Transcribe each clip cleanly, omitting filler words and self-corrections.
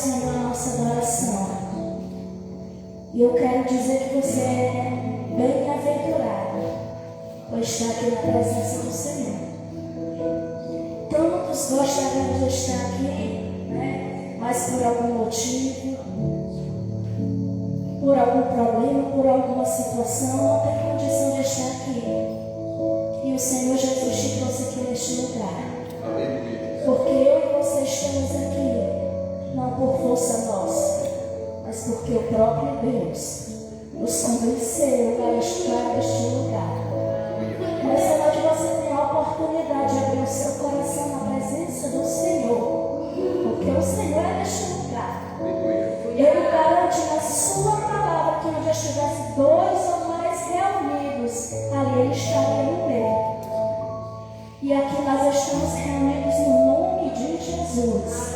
Senhor a nossa adoração. E eu quero dizer que você é bem-aventurado por estar aqui na presença do Senhor. Todos gostariam de estar aqui, né? Mas por algum motivo, por algum problema, por alguma situação, não tem condição de estar aqui. E o Senhor Jesus te trouxe aqui neste lugar. Porque eu e você estamos aqui, não por força nossa, mas porque o próprio Deus nos convenceu a estar neste lugar. Nessa noite você tem a oportunidade de abrir o seu coração na presença do Senhor, porque o Senhor é neste lugar. Ele garante na sua palavra que onde estivesse 2 ou mais reunidos, ali Ele estaria no meio. E aqui nós estamos reunidos no nome de Jesus.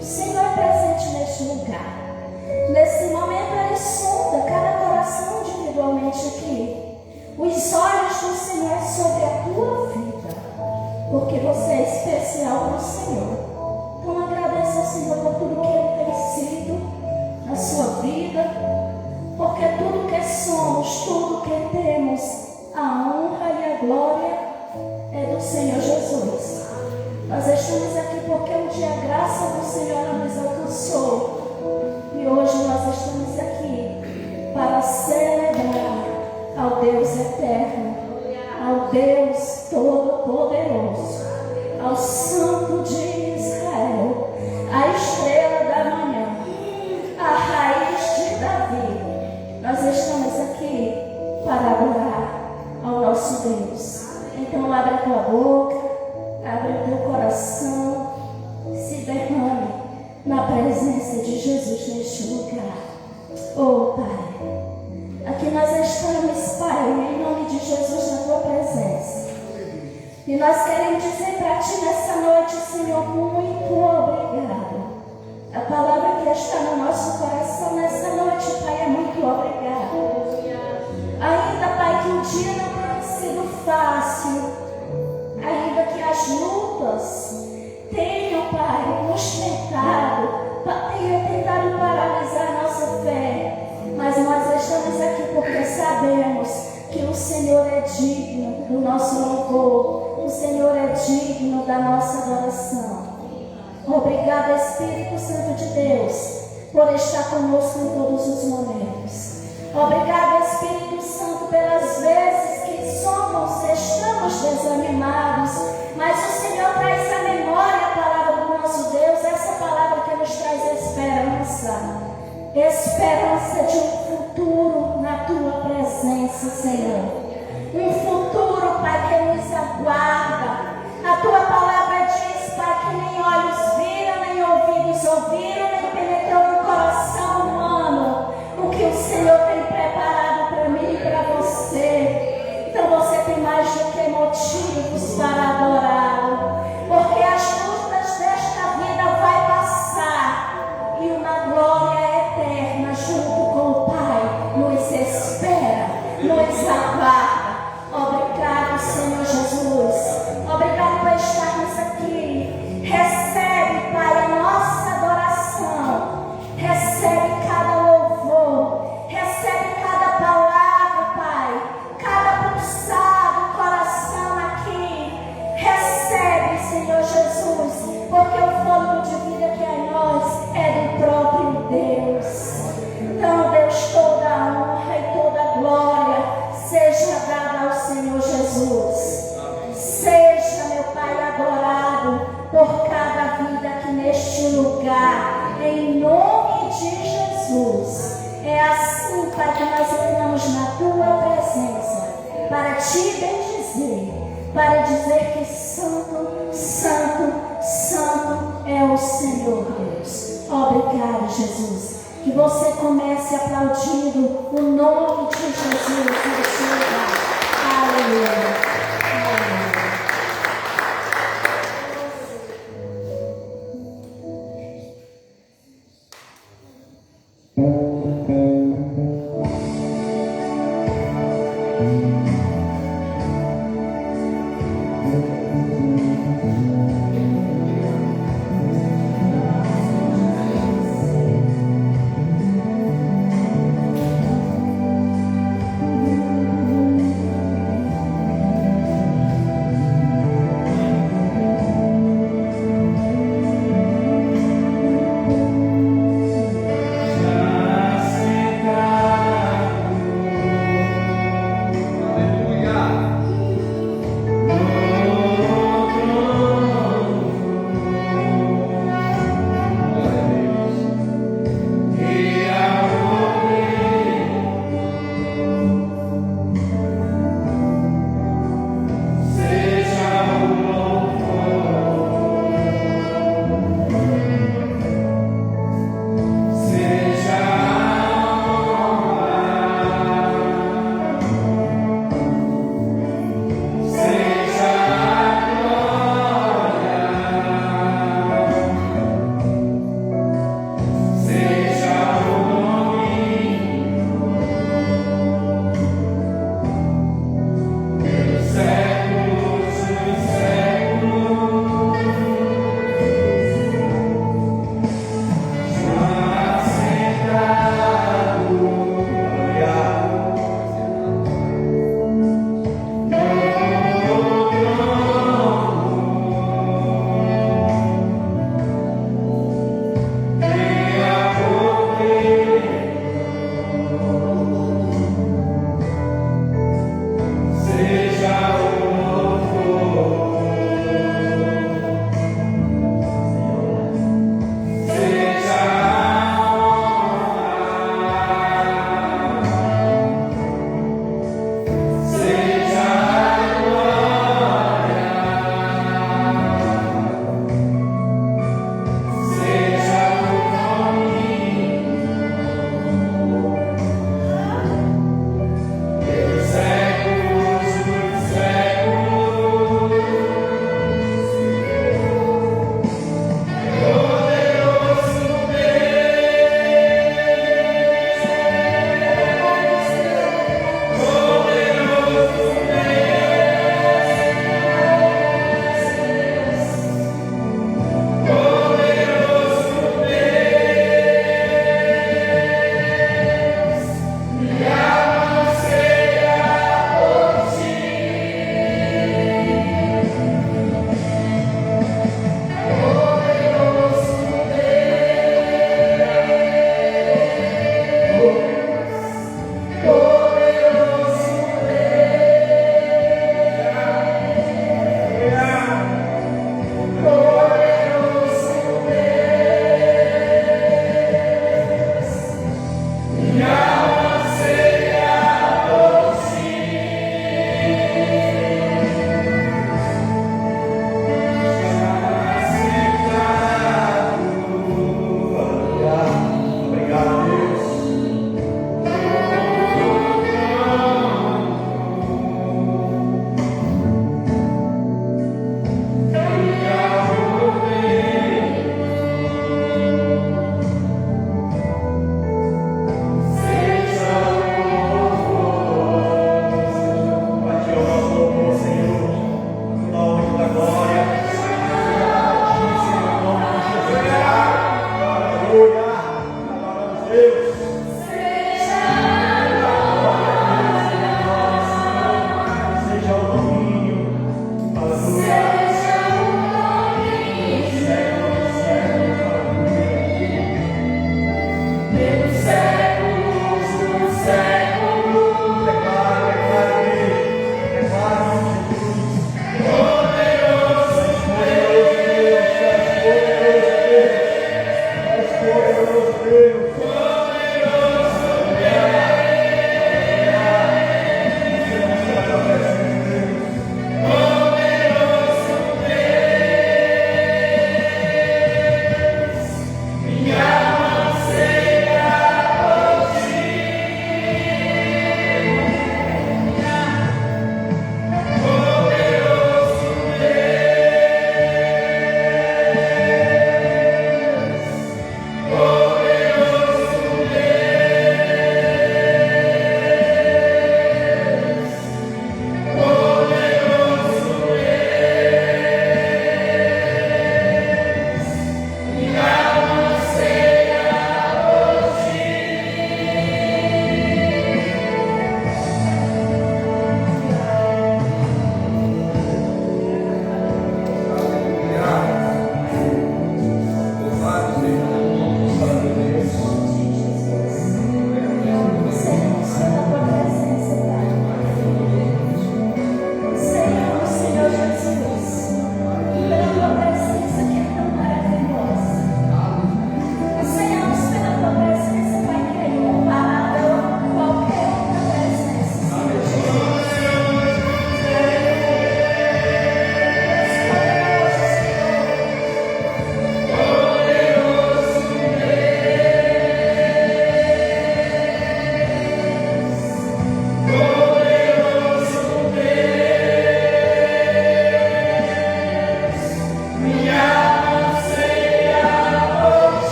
O Senhor é presente neste lugar. Nesse momento Ele sonda cada coração individualmente aqui. Os olhos do Senhor sobre a tua vida, porque você é especial para o Senhor. Então agradeça ao Senhor por tudo que Ele tem sido na sua vida, porque tudo que somos, tudo que temos, a honra e a glória é do Senhor Jesus. Nós estamos aqui porque um dia a graça do Senhor nos alcançou. E hoje nós estamos aqui para celebrar ao Deus eterno, ao Deus todo-poderoso, ao Santo de Israel, a estrela da manhã, a raiz de Davi. Nós estamos aqui para adorar ao nosso Deus. Então abre a tua boca, abre o teu coração, se derrame na presença de Jesus neste lugar. Oh Pai, aqui nós estamos, Pai, em nome de Jesus na tua presença. E nós queremos dizer para ti nessa noite, Senhor, muito obrigado. A palavra que está no nosso coração nessa noite, Pai, é muito obrigado. Ainda, Pai, que o dia não tenha sido fácil, ainda que as lutas tenham, Pai, nos tentado, tenham tentado paralisar a nossa fé, mas nós estamos aqui porque sabemos que o Senhor é digno do nosso louvor, o Senhor é digno da nossa adoração. Obrigado, Espírito Santo de Deus, por estar conosco em todos os momentos. Obrigado, Espírito Santo, pelas vezes que estamos desanimados, mas o Senhor traz à memória a palavra do nosso Deus, essa palavra que nos traz esperança. Esperança de um futuro na tua presença, Senhor. Um futuro, Pai, que nos aguarda. A tua palavra diz, Pai, que nem olhos viram, nem ouvidos ouviram, nem penetrou no coração humano o que o Senhor tem preparado para mim e para você. Então você tem mais do que motivos para adorá-lo, porque as lutas desta vida vai passar e uma glória eterna junto com o Pai nos espera, nos aguarda. Obrigado, Senhor Jesus. Obrigado por estarmos aqui. Recebe, Pai, a nossa adoração. Recebe cada louvor. Recebe cada palavra, Pai. Cada pulsar do coração aqui. Recebe, Senhor Jesus, porque o fôlego de vida que é em nós é do próprio Deus. Então, Deus, toda a honra e toda a glória seja dada ao Senhor Jesus. Seja, meu Pai, adorado por cada vida aqui neste lugar, em nome de Jesus. É assim, Pai, que nós entramos na tua presença para te bendizer, para dizer que Santo, Santo, Santo é o Senhor Deus. Obrigado, Jesus. Que você comece aplaudindo o nome de Jesus neste lugar. Aleluia.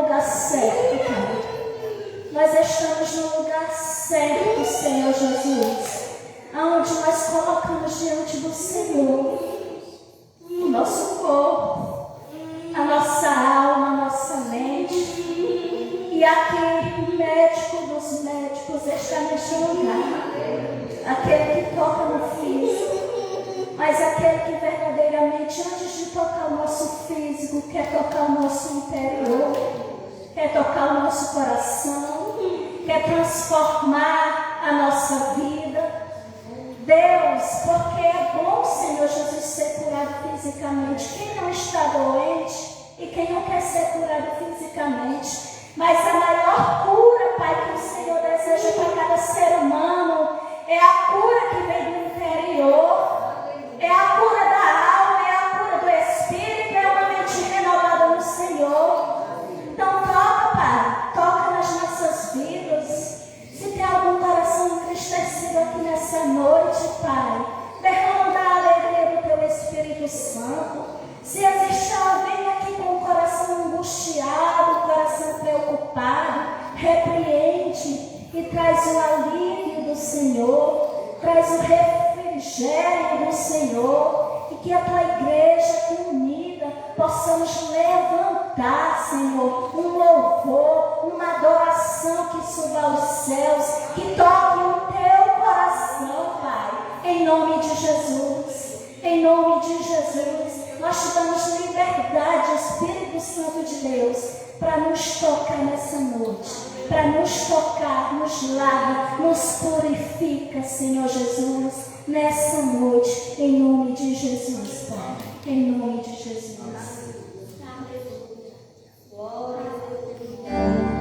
lugar certo, Pai. Nós estamos no lugar certo, Senhor Jesus, aonde nós colocamos diante do Senhor o nosso corpo, a nossa alma, a nossa mente. E aqui o médico dos médicos está neste lugar, aquele que toca no físico, mas aquele que verdadeiramente, antes de tocar o nosso físico, quer tocar o nosso interior, quer tocar o nosso coração, quer transformar a nossa vida. Deus, porque é bom, Senhor Jesus, ser curado fisicamente. Quem não está doente e quem não quer ser curado fisicamente? Mas a maior cura, Pai, que o Senhor deseja para cada ser humano é a cura que vem do interior, é a cura da alma, é a cura do espírito, é uma mente renovada no Senhor. Então toca, Pai, toca nas nossas vidas. Se tem algum coração entristecido aqui nessa noite, Pai, derrama da alegria do Teu Espírito Santo. Se existe alguém aqui com o coração angustiado, o coração preocupado, repreende e traz o alívio do Senhor, traz o refrigério do Senhor, e que a Tua igreja aqui unida possamos levantar, Senhor, um louvor, uma adoração que suba aos céus, que toque o Teu coração, Pai, em nome de Jesus, em nome de Jesus. Nós te damos liberdade, Espírito Santo de Deus, para nos tocar nessa noite, para nos tocar, nos lava, nos purifica, Senhor Jesus, nessa noite, em nome de Jesus, Pai, em nome de Jesus. Glória a Deus.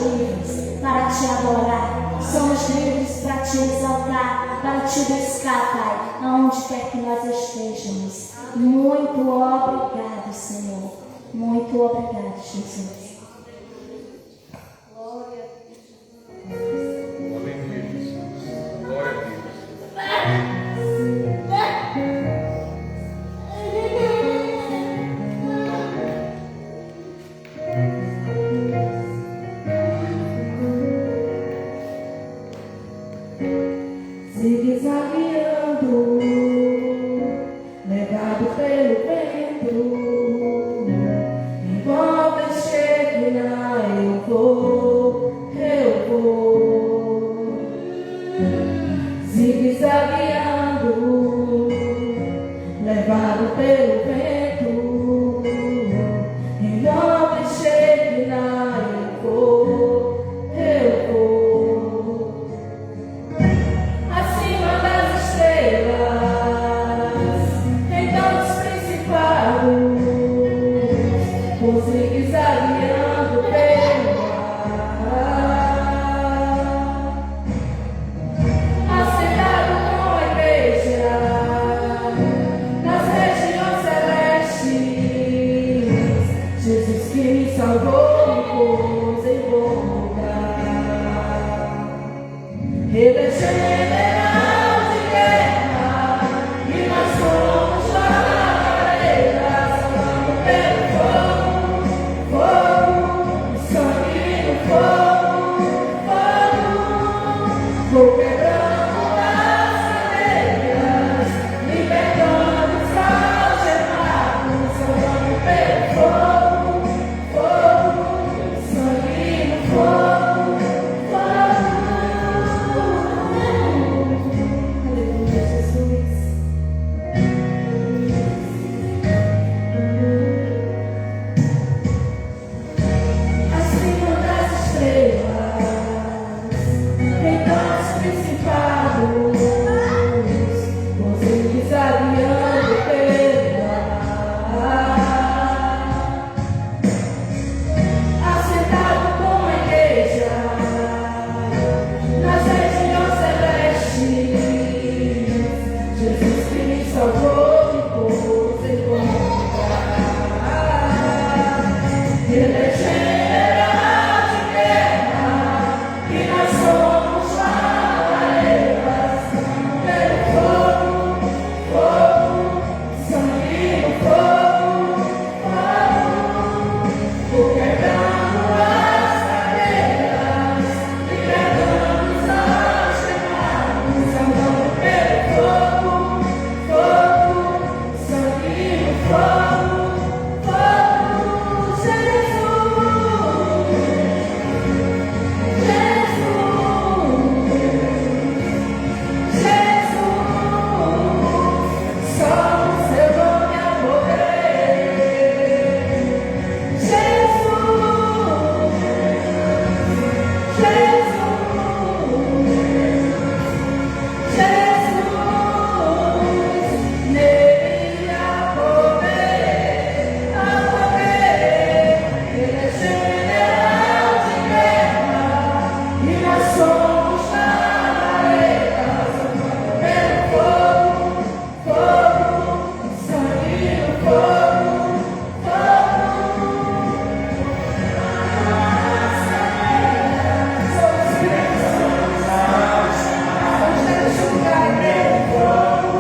livres para te adorar, somos livres para te exaltar, para te buscar, Pai, aonde quer que nós estejamos. Muito obrigado, Senhor. Muito obrigado, Jesus. Glória a Deus. Aleluia, Jesus. Glória a Deus. Zigue-zagueando, levado pelo vento, enquanto eu chegue lá eu vou. Zigue-zagueando, levado pelo vento, enquanto eu chegue lá eu vou. Acima das estrelas, então os principados, vou zigue-zagueando pelo ar, assentado com a igreja nas regiões celestes. Jesus que me salvou me pôs em bom lugar. Ele é general de guerra e nós somos lavareiras, falando pelo fogo, fogo, sangue no fogo, fogo. Vou quebrando as cadeias, libertando os algemados, falando pelo fogo, fogo, sangue no fogo, fogo. Aleluia, Jesus. Acima das estrelas, então os principados, vão zigue-zagueando pelo ar, assentado com a igreja nas regiões celestes. Jesus que me salvou me pôs em bom lugar. Ele é general de guerra e nós somos lavareiras, pelo fogo, fogo, sangue no fogo, fogo. Vou quebrando as cadeias, libertando os algemados, andando pelo fogo, fogo, sangue no fogo, fogo. Jesus, Jesus, só o seu nome há poder. Jesus, Jesus, nele há poder, há poder. Ele é general de guerra e nós somos lavareiras, pelo fogo, fogo, sangue no fogo, fogo. Somos crentes, vamos neste lugar pelo fogo,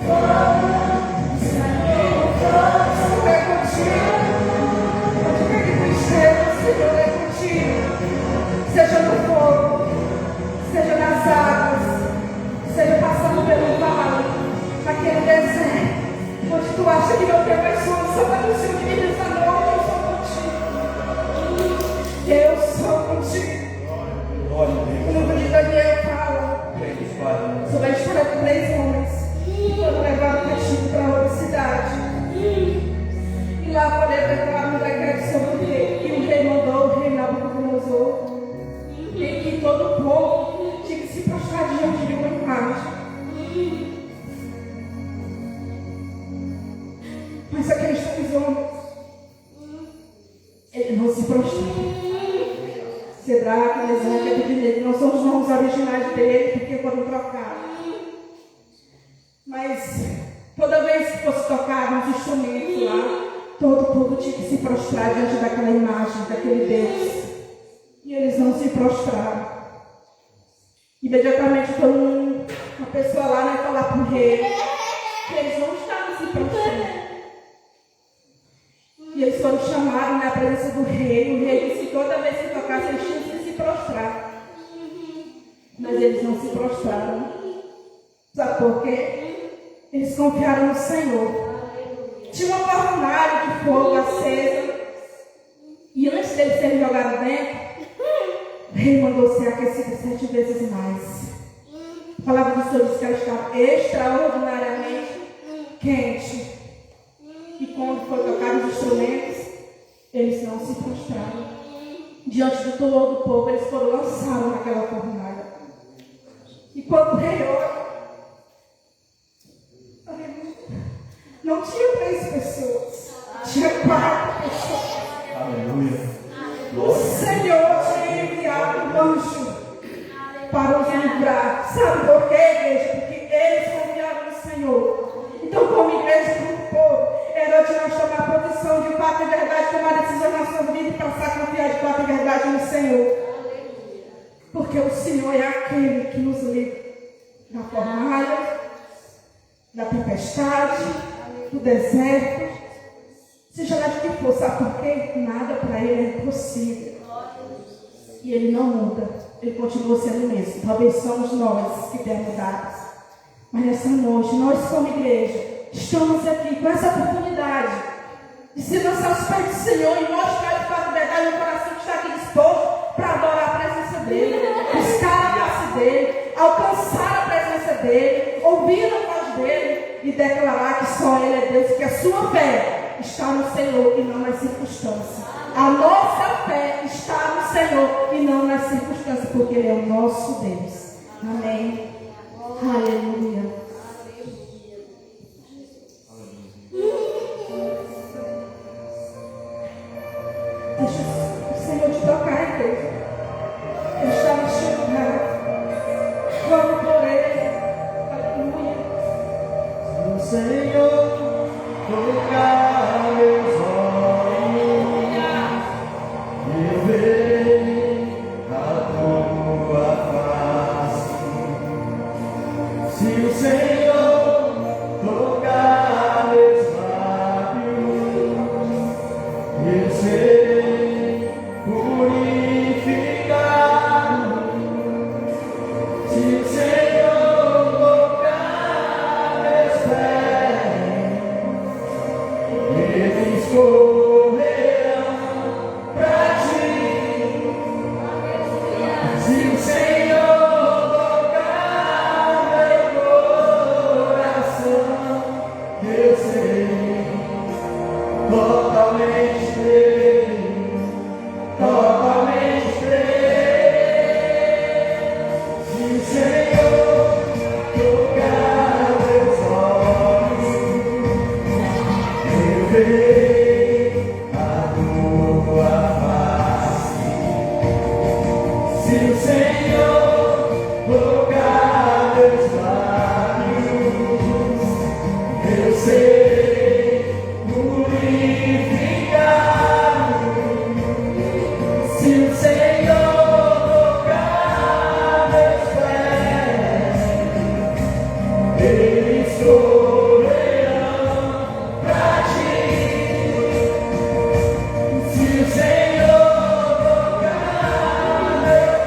fogo, sangue no fogo. Senhor é contigo, onde quer que tu estejas, Senhor é contigo. Seja no fogo, seja nas águas, seja passando pelo vale, naquele deserto, onde tu acha que não tem mais solução, mas o Senhor me diz à noite, eu sou contigo. O livro de Daniel fala sobre a história de 3 homens que foram levados cativo para outra cidade. E lá foi declarado um decreto sobre o rei, que o rei mandou, o rei Nabucodonosor, em que todo o povo tinha que se prostrar diante de uma imagem. Mas aqueles 3 homens, eles não se prostraram. Sedraque, Mesaque e Abednego não são os nomes originais dele, porque foram trocados. Mas toda vez que fosse tocado uns instrumentos lá, todo o povo tinha que se prostrar diante daquela imagem, daquele Deus. E eles não se prostraram. Imediatamente foi uma pessoa lá, né, falar para o rei que eles não estavam se prostrando. E eles foram chamados na presença do rei. O rei disse que toda vez que tocasse, eles tinham que se prostrar. Mas eles não se prostraram. Sabe por quê? Eles confiaram no Senhor. Tinha uma fornalha de fogo acesa. E antes deles serem jogados dentro, o rei mandou ser aquecido 7 vezes mais. A palavra do Senhor diz que ela estava extraordinariamente quente. E quando foi tocado os instrumentos, eles não se prostraram. Diante de todo o povo, eles foram lançados naquela fornalha. E quando o rei olha, não tinha 3 pessoas, tinha 4 pessoas. Aleluia. O Senhor tinha enviado um anjo para os livrar. Sabe por quê, igreja? Porque eles confiavam no Senhor. Então, como igreja, como povo, era de nós tomar posição de fato e verdade, tomar decisão na sua vida e passar a confiar de fato e verdade no Senhor. Porque o Senhor é aquele que nos livra da fornalha, da tempestade, do deserto, seja lá de que for. Sabe por quê? Nada para Ele é impossível. E Ele não muda. Ele continua sendo o mesmo. Talvez somos nós que temos mudado. Mas nessa noite, nós como igreja, estamos aqui com essa oportunidade de se lançar aos pés do Senhor e mostrar de fato a verdade no coração que está aqui disposto para adorar a presença dEle, buscar a face dEle, alcançar a presença dEle, ouvir a voz dEle e declarar que só Ele é Deus, que a sua fé está no Senhor e não nas circunstâncias. A nossa fé está no Senhor e não nas circunstâncias, porque Ele é o nosso Deus. Amém. Aleluia. Deixa o Senhor te tocar, igreja. Ele está me chamando. Vamos por Ele. Aleluia. O Senhor tocar meus olhos, eu verei a tua face. Se o Senhor tocar meus lábios, eu serei purificado. Se o Senhor tocar meus pés, eles correrão pra ti. Se o Senhor tocar meu coração, eu sei totalmente crer, totalmente crer. Se o Senhor tocar meus olhos, eu verei a tua face. Se o Senhor tocar meus lábios, eu serei purificado. Se o Senhor tocar meus pés, eles correrão pra ti. Se o Senhor tocar meu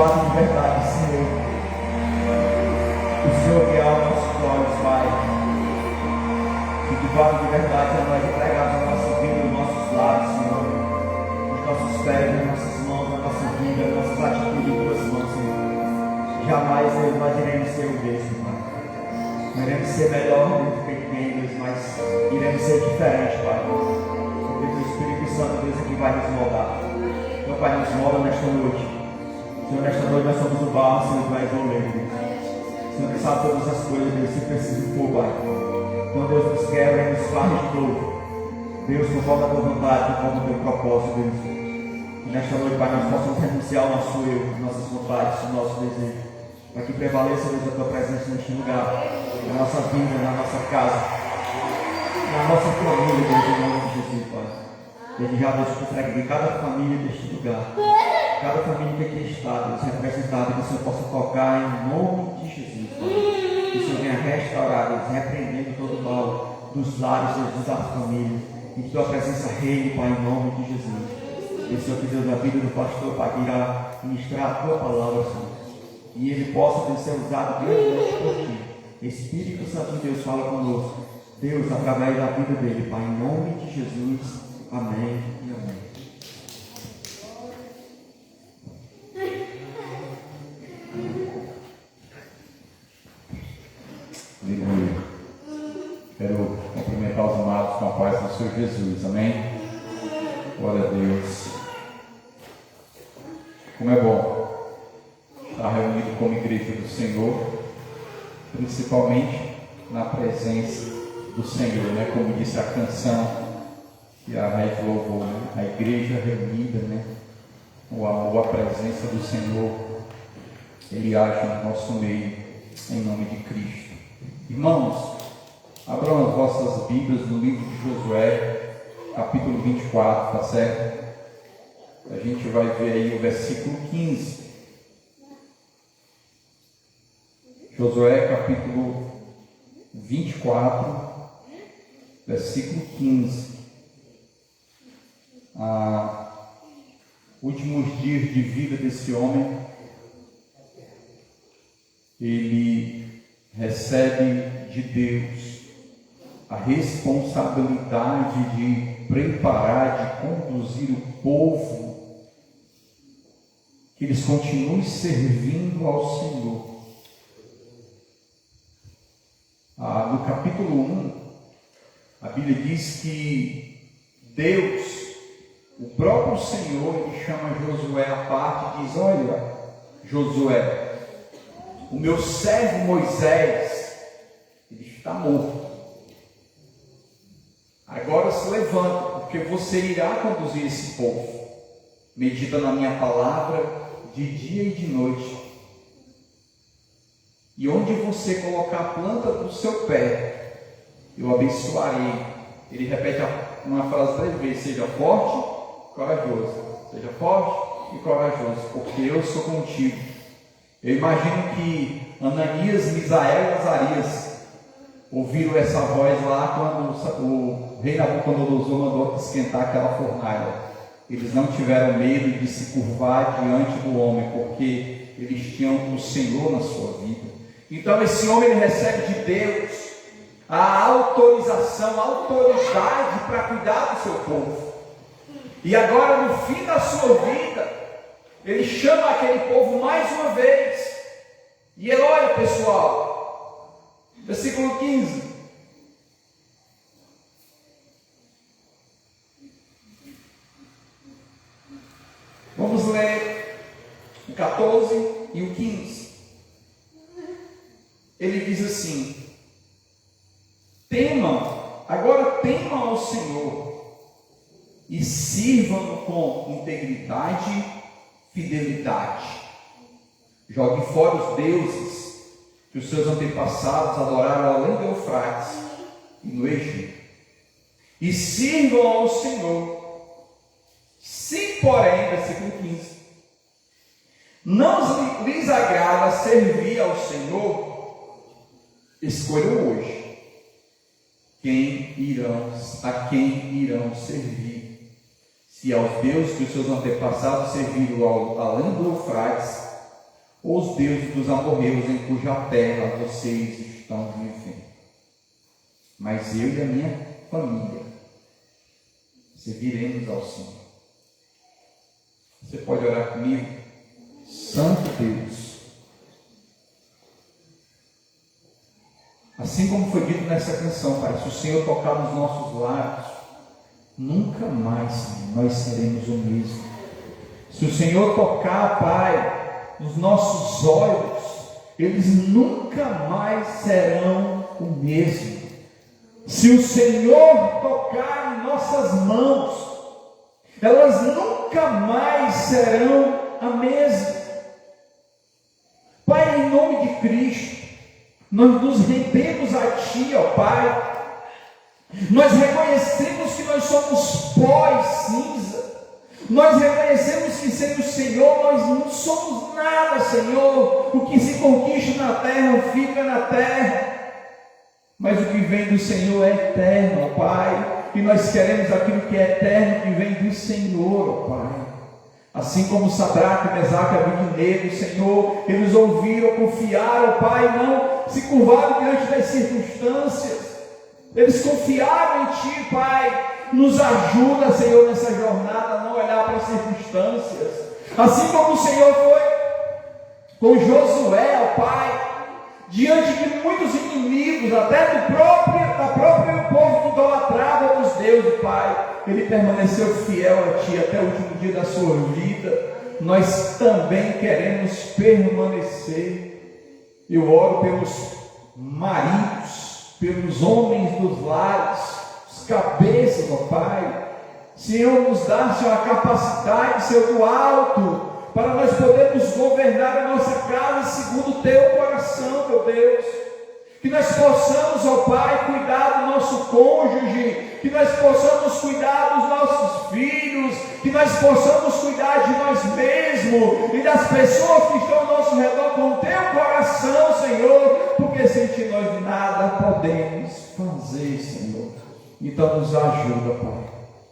fato de verdade, Senhor, o Senhor guiar os nossos olhos, Pai, e de fato de verdade a nós entregarmos a nossa vida, os nossos lados, Senhor, os nossos pés, as nossas mãos, a nossa vida, as nossas atitudes em tuas mãos, Senhor. Jamais, Deus, nós iremos ser o mesmo, Pai. Não iremos ser melhor do que ninguém, Deus, mas iremos ser diferentes, Pai. Porque o Espírito Santo, Deus, é que vai nos moldar. Então, Pai, nos molda nesta noite. Senhor, nesta noite nós somos o barro, Senhor, tu és o oleiro, Deus. Senhor, que sabe todas as coisas, Deus, se precisa for, Pai. Então, Deus, nos quebra e nos faz de novo. Deus, conforme a tua vontade, conforme o teu propósito, Deus. E nesta noite, Pai, nós possamos renunciar ao nosso eu, nossas vontades, ao nosso desejo. Para que prevaleça, Deus, a tua presença neste lugar, na nossa vida, na nossa casa, na nossa família, Deus, em nome de Jesus, Pai. Desde já, Deus, que entregue de cada família deste lugar, cada família que aqui está, Deus, representada, que o Senhor possa tocar em nome de Jesus, Pai. Que o Senhor venha restaurar, Deus, repreendendo todo o mal dos lares, Deus, das famílias, e que tua presença reine, Pai, em nome de Jesus. E o Senhor, que Deus, a vida do pastor, Pai, que irá ministrar a tua palavra, Senhor. E ele possa, Deus, ser usado grandemente por ti. Espírito Santo de Deus, fala conosco. Deus, através da vida dele, Pai, em nome de Jesus. Amém e amém. Aleluia. Quero cumprimentar os amados com a paz do Senhor Jesus. Amém? Glória a Deus. Como é bom estar reunido como igreja do Senhor, principalmente na presença do Senhor, né? Como disse a canção que a Rede louvou, né? A igreja reunida, né? O amor, a presença do Senhor, Ele age no nosso meio, em nome de Cristo. Irmãos, abram as vossas Bíblias no livro de Josué, capítulo 24, tá certo? A gente vai ver aí o versículo 15. Josué, capítulo 24, versículo 15. Últimos dias de vida desse homem, ele recebe de Deus a responsabilidade de preparar, de conduzir o povo, que eles continuem servindo ao Senhor. No capítulo 1, a Bíblia diz que Deus, o próprio Senhor, ele chama Josué à parte e diz: olha, Josué, o meu servo Moisés, ele está morto. Agora se levanta, porque você irá conduzir esse povo. Medita na minha palavra de dia e de noite. E onde você colocar a planta do seu pé, eu abençoarei. Ele repete uma frase 3 vezes: seja forte, corajoso. Seja forte e corajoso, porque eu sou contigo. Eu imagino que Ananias, Misael e Azarias ouviram essa voz lá quando o rei Nabucodonosor mandou esquentar aquela fornalha. Eles não tiveram medo de se curvar diante do homem, porque eles tinham o Senhor na sua vida. Então esse homem, ele recebe de Deus a autorização, a autoridade para cuidar do seu povo. E agora, no fim da sua vida, ele chama aquele povo mais uma vez. E ele olha, pessoal, versículo 15. Vamos ler o 14 e o 15. Ele diz assim: agora temam ao Senhor e sirvam-no com integridade, fidelidade. Jogue fora os deuses que os seus antepassados adoraram além do Eufrates e no Egito, e sirvam ao Senhor. Se, porém, versículo 15, não lhes agrada servir ao Senhor, escolham hoje a quem irão servir. Se aos deuses que os seus antepassados serviram além do Eufrates ou os deuses dos amorreus em cuja terra vocês estão vivendo. Mas eu e a minha família serviremos ao Senhor. Você pode orar comigo? Santo Deus, assim como foi dito nessa canção, Pai, se o Senhor tocar nos nossos lábios, nunca mais, Senhor, nós seremos o mesmo. Se o Senhor tocar, Pai, nos nossos olhos, eles nunca mais serão o mesmo. Se o Senhor tocar em nossas mãos, elas nunca mais serão a mesma. Pai, em nome de Cristo, nós nos rendemos a Ti, ó Pai. Nós reconhecemos que nós somos pó e cinza. Nós reconhecemos que sem o Senhor nós não somos nada, Senhor. O que se conquista na terra fica na terra. Mas o que vem do Senhor é eterno, ó Pai. E nós queremos aquilo que é eterno, que vem do Senhor, ó Pai. Assim como Sadraque, Mesaque e Abednego, Senhor, eles ouviram, confiaram, ó Pai, não se curvaram diante das circunstâncias. Eles confiaram em Ti, Pai. Nos ajuda, Senhor, nessa jornada, a não olhar para as circunstâncias. Assim como o Senhor foi com Josué, ó Pai, diante de muitos inimigos, até da própria povo que idolatrava os deuses, Pai. Ele permaneceu fiel a Ti até o último dia da sua vida. Nós também queremos permanecer. Eu oro pelos maridos, pelos homens dos lares, os cabeças, ó Pai. Senhor, nos dá, Senhor, a capacidade, Senhor, do alto, para nós podermos governar a nossa casa segundo o Teu coração, meu Deus. Que nós possamos, ó Pai, cuidar do nosso cônjuge, que nós possamos cuidar dos nossos filhos, que nós possamos cuidar de nós mesmos e das pessoas que estão ao nosso redor com o Teu coração, Senhor, porque sem Ti nós nada podemos fazer, Senhor. Então nos ajuda, Pai,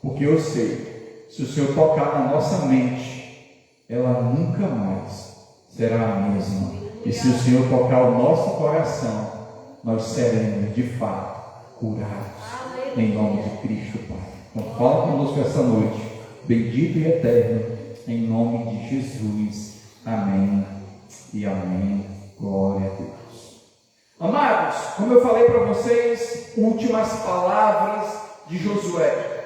porque eu sei, se o Senhor tocar na nossa mente, ela nunca mais será a mesma. E se o Senhor tocar o nosso coração, nós seremos de fato curados. Em nome de Cristo, Pai. Então fala conosco essa noite, bendito e eterno, em nome de Jesus. Amém e amém. Glória a Deus. Amados, como eu falei para vocês, últimas palavras de Josué.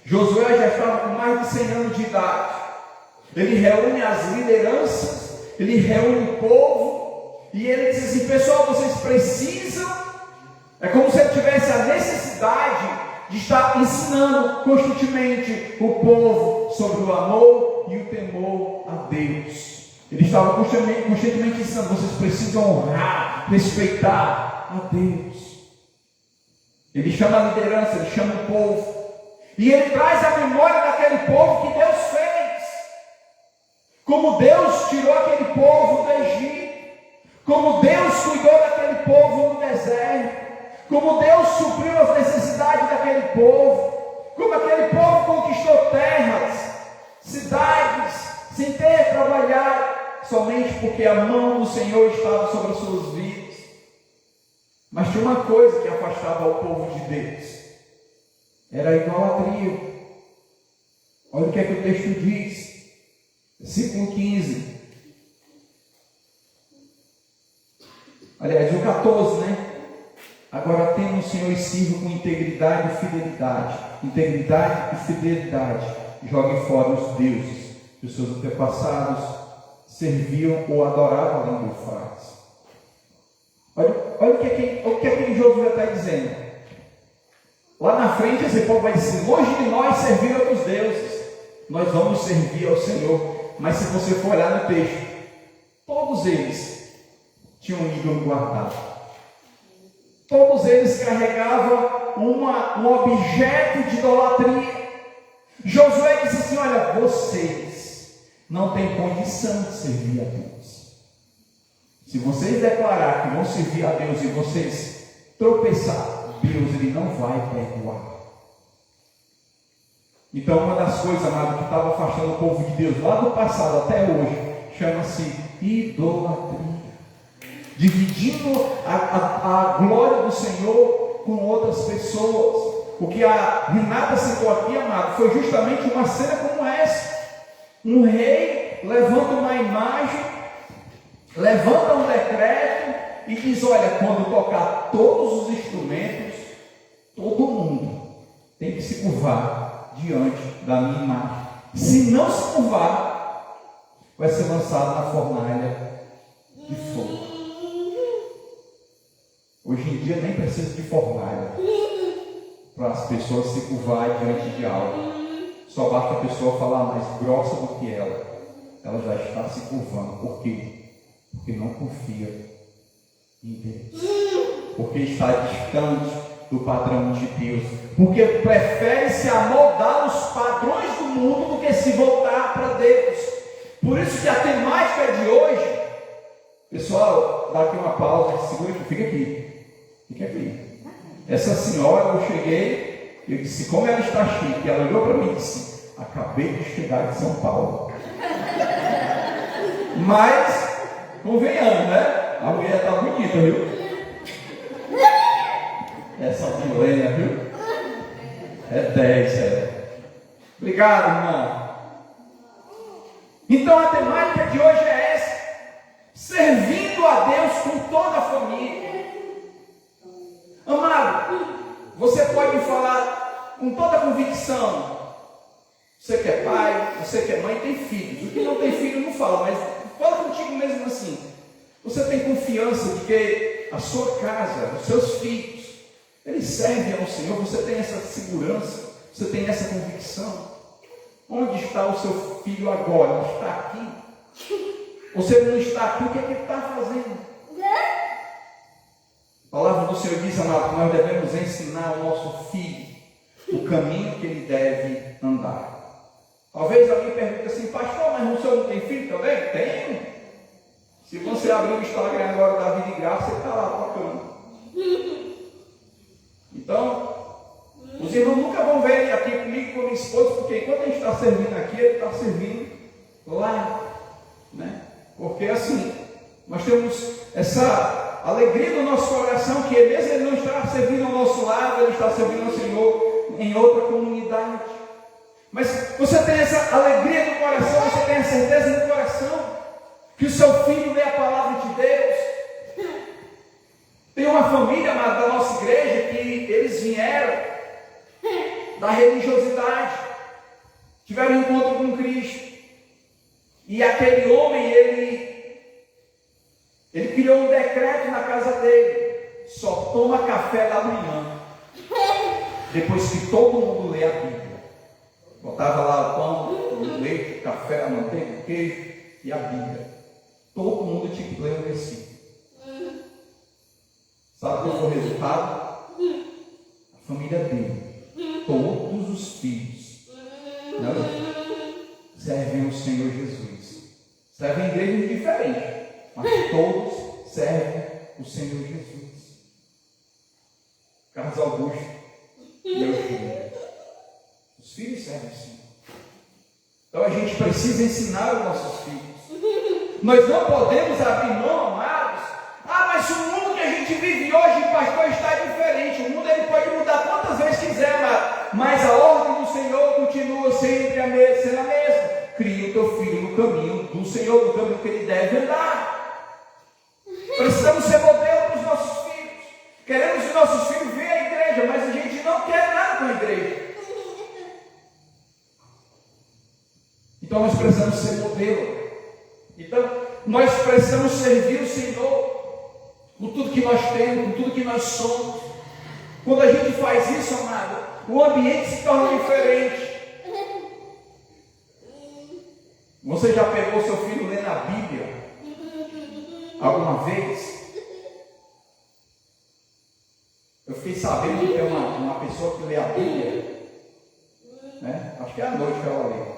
Josué já estava com mais de 100 anos de idade. Ele reúne as lideranças, ele reúne o povo, e ele diz assim: pessoal, vocês precisam, é como se ele tivesse a necessidade de estar ensinando constantemente o povo sobre o amor e o temor a Deus. Ele estava constantemente ensinando: vocês precisam honrar, respeitar a Deus. Ele chama a liderança, ele chama o povo, e ele traz a memória daquele povo que Deus fez, como Deus tirou aquele povo do Egito, como Deus cuidou daquele povo no deserto, como Deus supriu as necessidades daquele povo, como aquele povo conquistou terras, cidades, sem ter que trabalhar, somente porque a mão do Senhor estava sobre as suas vidas. Mas tinha uma coisa que afastava o povo de Deus, era a idolatria. Olha o que é que o texto diz, versículo 15. Aliás, o 14, né? Agora temo o Senhor e sirva com integridade e fidelidade. Integridade e fidelidade. Jogue fora os deuses que os seus antepassados serviam ou adoravam além do Eufrates. Olha o que aquele Josué está dizendo. Lá na frente esse povo vai dizer: longe de nós servir outros deuses, nós vamos servir ao Senhor. Mas se você for olhar no texto, todos eles tinham um ídolo guardado. Todos eles carregavam um objeto de idolatria. Josué disse assim: olha, vocês não têm condição de servir a Deus. Se vocês declarar que vão servir a Deus e vocês tropeçar, Deus ele não vai perdoar. Então uma das coisas, amado, que estava afastando o povo de Deus lá do passado até hoje, chama-se idolatria. Dividindo a glória do Senhor com outras pessoas. O que a Renata citou aqui, amado, foi justamente uma cena como essa. Um rei levanta uma imagem, levanta um decreto e diz: olha, quando tocar todos os instrumentos, todo mundo tem que se curvar diante da minha imagem. Se não se curvar, vai ser lançado na fornalha de fogo. Hoje em dia nem precisa de fornalha para as pessoas se curvarem diante de algo. Só basta a pessoa falar mais grossa do que ela já está se curvando. Por quê? Porque não confia em Deus. Porque está distante do padrão de Deus. Porque prefere se amoldar aos padrões do mundo do que se voltar para Deus. Por isso que a temática de hoje, pessoal, dá aqui uma pausa, segura aqui, fica aqui. Fica aqui. Essa senhora, eu cheguei, eu disse: como ela está chique. Ela olhou para mim e disse: acabei de chegar de São Paulo. Mas, convenhamos, né? A mulher está bonita, viu? Essa Milena, viu? É 10, é. Obrigado, irmão. Então a temática de hoje é essa: servindo a Deus com toda a família. Amado, você pode falar com toda convicção. Você que é pai, você que é mãe, tem filhos. O que não tem filho não fala, mas fala contigo mesmo assim. Você tem confiança de que a sua casa, os seus filhos, eles servem ao Senhor. Você tem essa segurança, você tem essa convicção. Onde está o seu filho agora? Ele está aqui? Você não está aqui, o que é que ele está fazendo? A palavra do Senhor diz, amado, que nós devemos ensinar ao nosso filho o caminho que ele deve andar. Talvez alguém pergunte assim: pastor, mas o senhor não tem filho também? Tenho. Se você abrir o Instagram agora da Vida e Graça, você está lá tocando. Então, os irmãos nunca vão ver ele aqui comigo e com minha esposa, porque enquanto a gente está servindo aqui, ele está servindo lá, né? Porque assim, nós temos essa alegria no nosso coração, que mesmo ele não está servindo ao nosso lado, ele está servindo ao Senhor em outra comunidade. Mas você tem essa alegria no coração, você tem a certeza no coração que o seu filho lê a palavra de Deus. Tem uma família, amada, da nossa igreja, que eles vieram da religiosidade, tiveram um encontro com Cristo, e aquele homem, ele criou um decreto na casa dele: só toma café da manhã depois que todo mundo lê a Bíblia. Botava lá o pão, o leite, o café, a manteiga, o queijo e a Bíblia. Todo mundo tinha que ler o versículo. Sabe qual foi o resultado? A família dele, todos os filhos, servem ao Senhor Jesus. Servem em igrejas diferentes, mas todos servem o Senhor Jesus. Carlos Augusto, meu filho. Os filhos servem o Senhor. Então a gente precisa ensinar os nossos filhos. Nós não podemos abrir mão, amados. Mas o mundo que a gente vive hoje, pastor, está diferente. O mundo ele pode mudar quantas vezes quiser, mas a ordem do Senhor continua sempre sendo a mesma. Cria o teu filho no caminho do Senhor, no caminho que ele deve andar. Precisamos ser modelo para os nossos filhos. Queremos que nossos filhos vejam a igreja, mas a gente não quer nada com a igreja. Então nós precisamos ser modelo. Então nós precisamos servir o Senhor com tudo que nós temos, com tudo que nós somos. Quando a gente faz isso, amado, o ambiente se torna diferente. Você já pegou seu filho lendo a Bíblia alguma vez? Eu fiquei sabendo que tem uma pessoa que lê a Bíblia, né? Acho que é à noite que ela lê.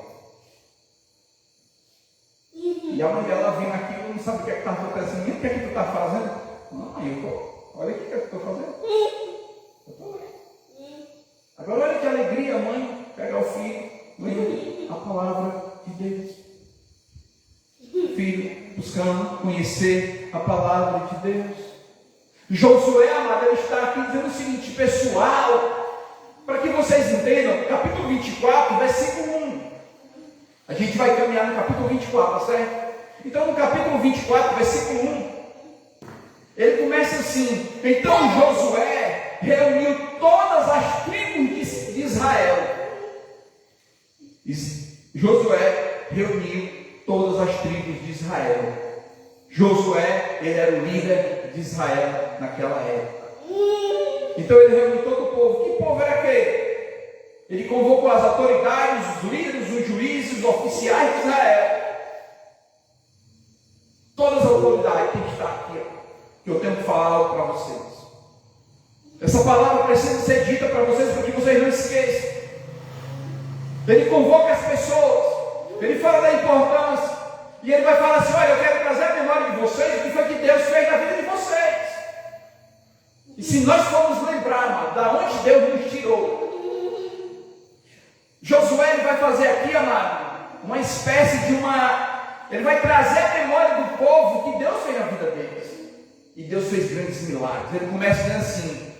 E a mãe dela vem aqui e não sabe o que é que está acontecendo, nem o que é que tu está fazendo. Não, olha o que é que eu estou fazendo. Eu estou lendo. Agora olha que alegria, mãe, pegar o filho, lendo a palavra de Deus. filho buscando conhecer a palavra de Deus. Josué, amado, ele está aqui dizendo o seguinte: pessoal, para que vocês entendam, capítulo 24, versículo 1. A gente vai caminhar no capítulo 24, tá certo? Então, no capítulo 24, versículo 1, ele começa assim: então Josué reuniu todas as tribos de Israel. Josué reuniu todas as tribos de Israel. Josué, ele era o líder de Israel naquela época. Então ele reuniu todo o povo. Que povo era aquele? Ele convocou as autoridades, os líderes, os juízes, os oficiais de Israel. Todas as autoridades têm que estar aqui, que eu tenho que falar algo para vocês. Essa palavra precisa ser dita para vocês, para que vocês não esqueçam. Ele convoca as pessoas, ele fala da importância, e ele vai falar assim: olha, eu quero trazer a memória de vocês o que foi que Deus fez na vida de vocês. E se nós formos lembrar, amado, da onde Deus nos tirou, Josué, ele vai fazer aqui, amado, uma espécie de ele vai trazer a memória do povo que Deus fez na vida deles. E Deus fez grandes milagres. Ele começa dizendo assim: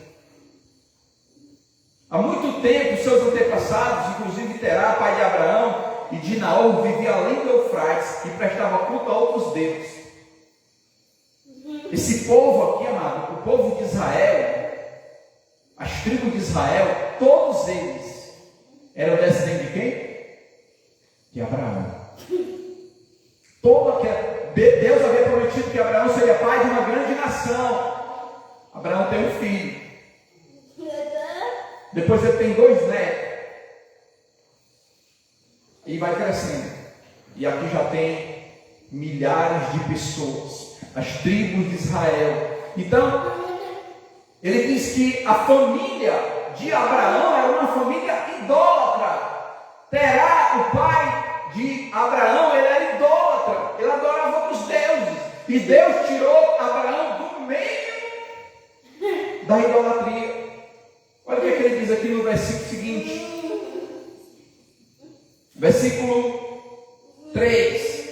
há muito tempo, seus antepassados, inclusive Terá, pai de Abraão, e de Naor, vivia além do Eufrates e prestava culto a outros deuses. Esse povo aqui, amado, o povo de Israel, as tribos de Israel, todos eles eram descendentes de quem? De Abraão. Deus havia prometido que Abraão seria pai de uma grande nação. Abraão tem um filho. Depois ele tem 2 netos. E vai crescendo. E aqui já tem milhares de pessoas. As tribos de Israel. Então, ele diz que a família de Abraão era uma família idólatra. Terá, o pai de Abraão, ele era idólatra. Ele adorava outros deuses. E Deus tirou Abraão do meio da idolatria. Olha o que ele diz aqui no versículo seguinte. Versículo 3.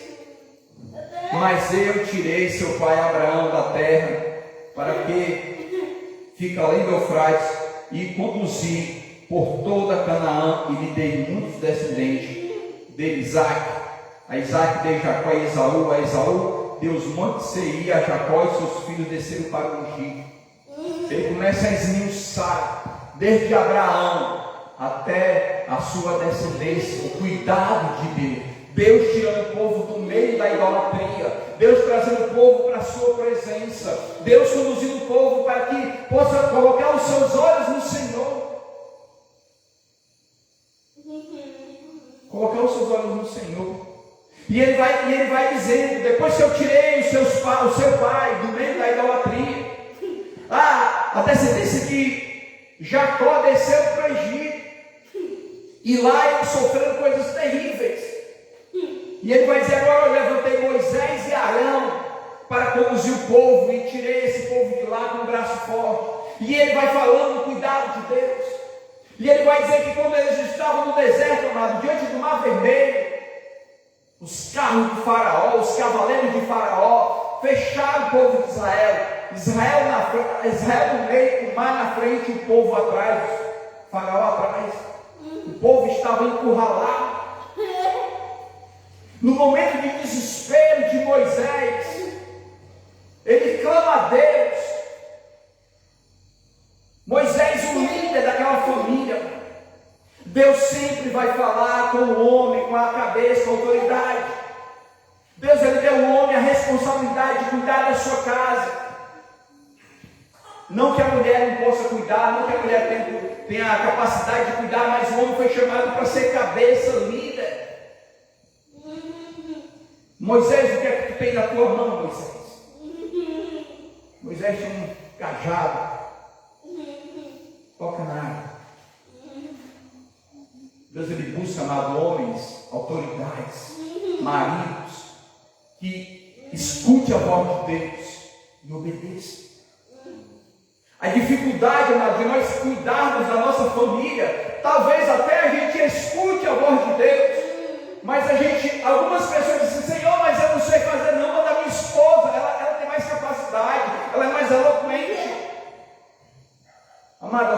Mas eu tirei seu pai Abraão da terra, para que fica além do Eufrates, e conduzi por toda Canaã, e lhe dei muitos descendentes de Isaac. A Isaac dei Jacó e Esaú. A Esaú deu os montes de Seir, a Jacó e seus filhos desceram para o Egito. Ele começa a esmiuçar, desde Abraão até a sua descendência, o cuidado de Deus. Deus tirando o povo do meio da idolatria, Deus trazendo o povo para a sua presença, Deus conduzindo o povo para que possa colocar os seus olhos no Senhor. Colocar os seus olhos no Senhor. E ele vai dizendo: depois que eu tirei o seu pai do meio da idolatria, a descendência que Jacó desceu para o Egito, e lá eles sofreram coisas terríveis. E ele vai dizer: agora eu levantei Moisés e Arão para conduzir o povo, e tirei esse povo de lá com um braço forte. E ele vai falando do cuidado de Deus. E ele vai dizer que quando eles estavam no deserto, amado, diante do Mar Vermelho, os carros de Faraó, os cavaleiros de Faraó fecharam o povo de Israel. Israel no meio, o mar na frente, o povo atrás, Faraó atrás. O povo estava encurralado. No momento de desespero de Moisés, ele clama a Deus. Moisés, o líder daquela família. Deus sempre vai falar com o homem, com a cabeça, com a autoridade. Deus, ele deu ao homem a responsabilidade de cuidar da sua casa. Não que a mulher não possa cuidar, não que a mulher tenha a capacidade de cuidar, mas o homem foi chamado para ser cabeça, líder. Moisés, o que é que tu tem na tua mão, Moisés? Moisés tinha um cajado. Toca na água. Deus, ele busca, amado, homens, autoridades, maridos, que escute a voz de Deus e obedeça. A dificuldade, amado, de nós cuidarmos da nossa família, talvez até a gente escute a voz de Deus, mas algumas pessoas dizem: Senhor, mas eu não sei fazer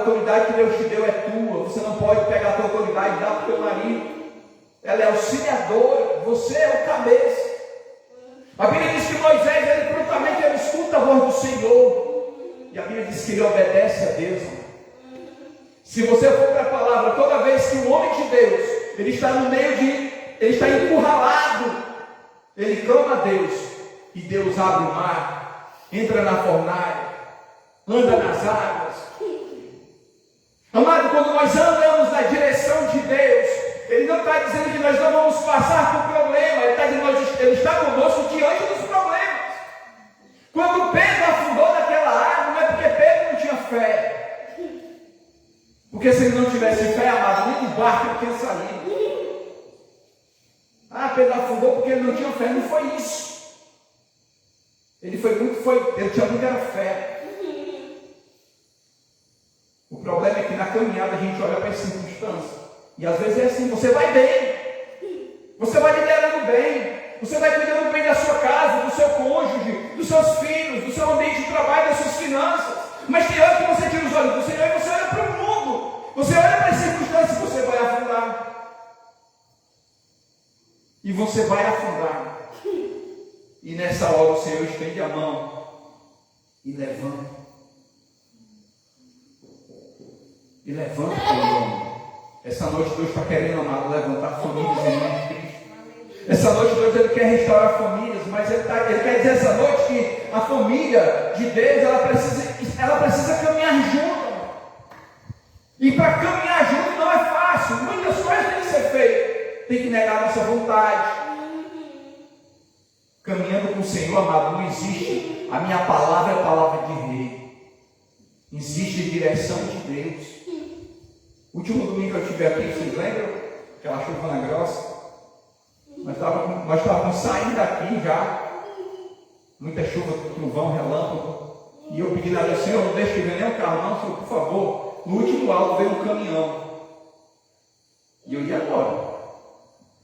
autoridade que Deus te deu é tua. Você não pode pegar a tua autoridade e dar para o teu marido. Ela é auxiliadora, você é o cabeça. A Bíblia diz que Moisés, ele prontamente ele escuta a voz do Senhor. E a Bíblia diz que ele obedece a Deus. Se você for para a palavra, toda vez que o homem de Deus, ele está no meio de, ele está encurralado, ele clama a Deus, e Deus abre o mar, entra na fornalha, anda nas águas. Amado, quando nós andamos na direção de Deus, Ele não está dizendo que nós não vamos passar por problema, Ele está dizendo que Ele está conosco diante dos problemas. Quando Pedro afundou naquela água, não é porque Pedro não tinha fé. Porque se ele não tivesse fé, amado, nem do barco ele tinha saído. Ah, Pedro afundou porque ele não tinha fé. Não foi isso. Ele tinha muita fé. O problema é que na caminhada a gente olha para as circunstâncias. E às vezes é assim, você vai bem. Você vai liderando bem. Você vai cuidando bem da sua casa, do seu cônjuge, dos seus filhos, do seu ambiente de trabalho, das suas finanças. Mas tem hora que você tira os olhos do Senhor e você olha para o mundo. Você olha para as circunstâncias e você vai afundar. E você vai afundar. E nessa hora o Senhor estende a mão e levanta. E levanta o homem. Essa noite Deus está querendo, amado, levantar famílias em nome de Cristo. Essa noite Deus ele quer restaurar famílias, mas ele quer dizer essa noite que a família de Deus ela precisa caminhar junto. E para caminhar junto não é fácil. Muitas coisas têm que ser feitas. Tem que negar a nossa vontade. Caminhando com o Senhor, amado, não existe. A minha palavra é a palavra de rei. Existe direção de Deus. Último domingo eu estive aqui, vocês lembram? Aquela chuva grossa. Nós estávamos saindo daqui já. Muita chuva, trovão, relâmpago. E eu pedi a Deus, Senhor, não deixe que venha nem o carro, não, Senhor, por favor. No último alto veio um caminhão. E eu ia agora.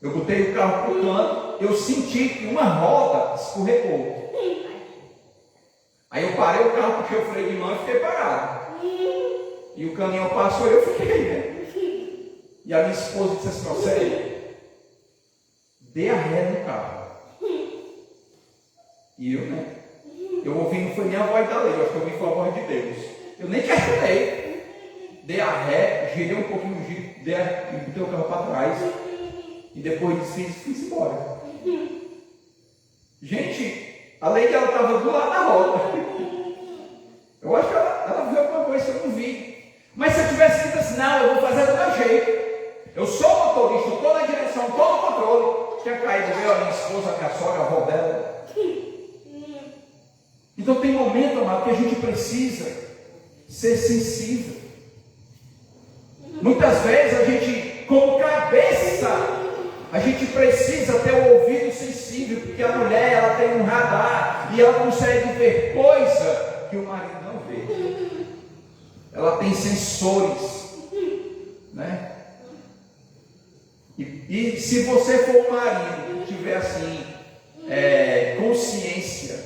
Eu botei o carro para o canto. Eu senti que uma roda escorregou. Aí eu parei o carro, puxei o freio de mão e fiquei parado. E o caminhão passou e eu fiquei, né? E a minha esposa disse assim, você dê a ré no carro. E eu, né? Eu ouvi, não foi nem a voz da lei, eu acho que eu ouvi foi a voz de Deus. Eu nem questionei. Dei a ré, girei um pouquinho o giro, e botei o carro para trás. E depois fiz embora. Gente, a lei dela estava do lado da roda. Eu acho que ela viu alguma coisa que eu não vi. Mas se eu tivesse dito assim, não, eu vou fazer do meu jeito. Eu sou o motorista, eu estou na direção, estou no controle. Tinha caído a minha esposa, a minha sogra, a avó dela. Então tem momento, amado, que a gente precisa ser sensível. Muitas vezes a gente, como cabeça, a gente precisa ter o ouvido sensível, porque a mulher ela tem um radar e ela consegue ver coisa que o marido não vê. Ela tem sensores, né? E se você for um marido que tiver assim consciência,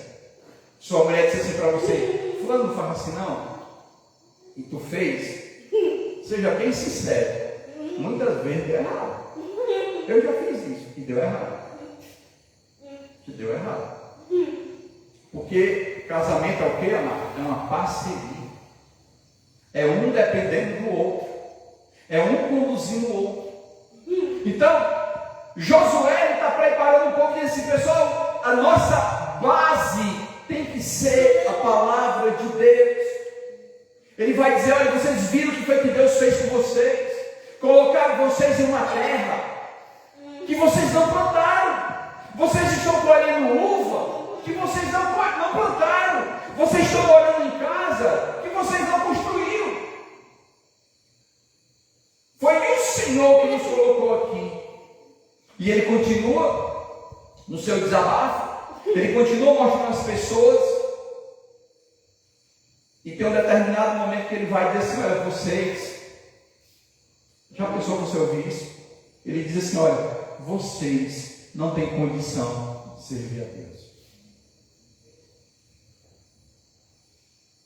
sua mulher disse assim para você, fulano não fala assim não, e tu fez, seja bem sincero, muitas vezes deu errado. Eu já fiz isso e deu errado. Que deu errado. Porque casamento é o que, amado? É uma parceria. É um dependendo do outro. É um conduzindo o outro. Então, Josué está preparando um pouco e disse, pessoal, a nossa base tem que ser a palavra de Deus. Ele vai dizer, olha, vocês viram o que foi que Deus fez com vocês. Colocaram vocês em uma terra que vocês não plantaram. Vocês estão colhendo uva que vocês não plantaram. Vocês estão morando em casa que vocês não construíram. Foi o Senhor que nos colocou aqui. E Ele continua no seu desabafo. Ele continua mostrando às pessoas. E tem um determinado momento que Ele vai dizer assim, olha, vocês, já pensou que você ouviu isso? Ele diz assim, olha, vocês não têm condição de servir a Deus.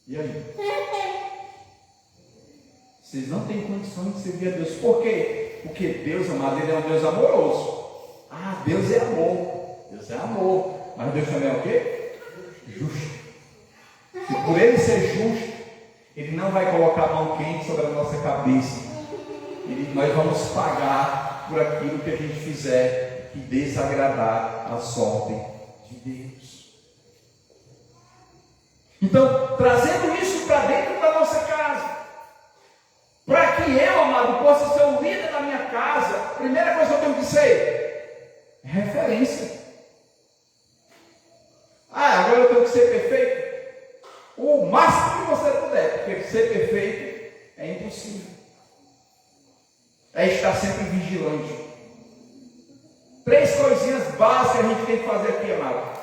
E aí? Vocês não têm condições de servir a Deus. Por quê? Porque Deus, amado, Ele é um Deus amoroso. Ah, Deus é amor. Deus é amor. Mas Deus também é o quê? Justo. E por Ele ser justo, Ele não vai colocar a mão quente sobre a nossa cabeça. Nós vamos pagar por aquilo que a gente fizer que desagradar a sorte de Deus. Então, trazendo isso para dentro da nossa casa, para que eu, amado, possa ser o líder da minha casa, a primeira coisa que eu tenho que ser é referência. Agora eu tenho que ser perfeito? O máximo que você puder, porque ser perfeito é impossível. É estar sempre vigilante. 3 coisinhas básicas a gente tem que fazer aqui, amado,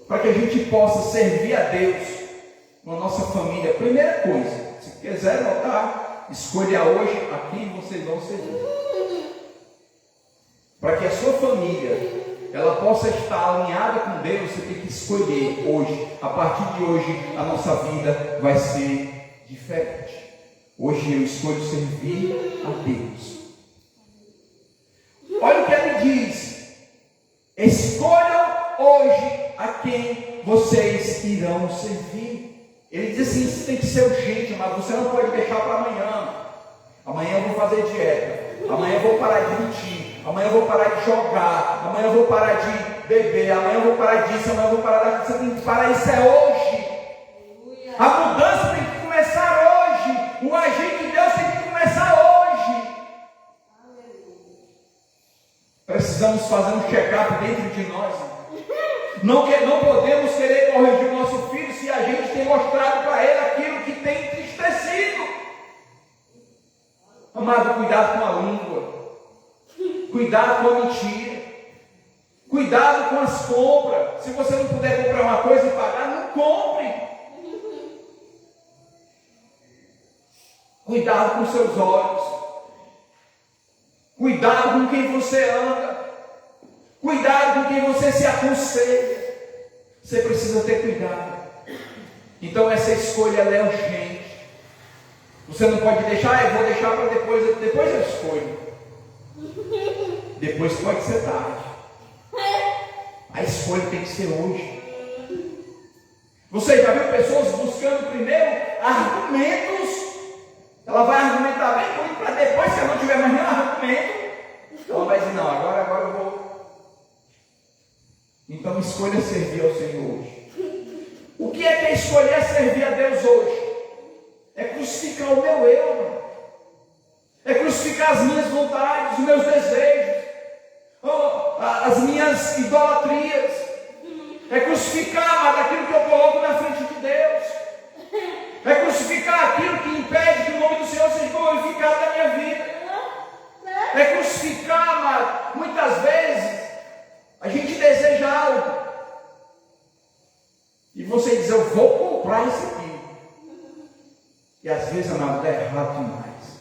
para que a gente possa servir a Deus com a nossa família. Primeira coisa, se quiser notar, escolha hoje a quem vocês vão servir. Para que a sua família ela possa estar alinhada com Deus, você tem que escolher hoje. A partir de hoje, a nossa vida vai ser diferente. Hoje eu escolho servir a Deus. Olha o que ele diz: escolham hoje a quem vocês irão servir. Ele diz assim: isso tem que ser urgente, mas você não pode deixar para amanhã. Amanhã eu vou fazer dieta, amanhã eu vou parar de mentir, amanhã eu vou parar de jogar, amanhã eu vou parar de beber, amanhã eu vou parar disso, amanhã eu vou parar daquilo. Você tem que parar, isso é hoje. A mudança tem que começar hoje. O agir de Deus tem que começar hoje. Precisamos fazer um check-up dentro de nós. Não podemos querer corrigir o nosso filho se a gente tem mostrado para ele aquilo que tem entristecido. Amado, cuidado com a língua. Cuidado com a mentira. Cuidado com as compras. Se você não puder comprar uma coisa e pagar, não compre. Cuidado com seus olhos. Cuidado com quem você anda. Cuidado com quem você se aconselha. Você precisa ter cuidado. Então essa escolha é urgente. Você não pode deixar, eu vou deixar para depois eu escolho. Depois pode ser tarde. A escolha tem que ser hoje. Você já viu pessoas buscando primeiro argumentos? Ela vai argumentar bem bonito para depois, se ela não tiver mais nenhum argumento, ela vai dizer: não, agora eu vou. Então escolha servir ao Senhor hoje. O que é escolher servir a Deus hoje? É crucificar o meu eu, é crucificar as minhas vontades, os meus desejos, as minhas idolatrias, é crucificar aquilo que eu coloco na frente de Deus, é crucificar aquilo que impede que o nome do Senhor seja glorificado na minha vida, é crucificar, muitas vezes a gente deseja algo e você diz: eu vou comprar isso aqui. E às vezes, amado, é errado demais.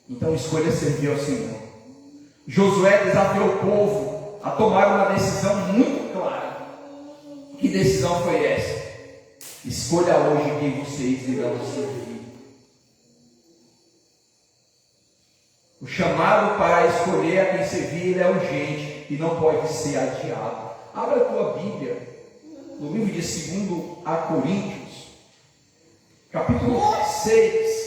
Então escolha servir ao Senhor. Josué desafiou o povo a tomar uma decisão muito clara. Que decisão foi essa? Escolha hoje quem vocês irão servir. O chamado para escolher a quem servir, ele é urgente e não pode ser adiado. Abra a tua Bíblia no livro de 2 a Coríntios, capítulo 6.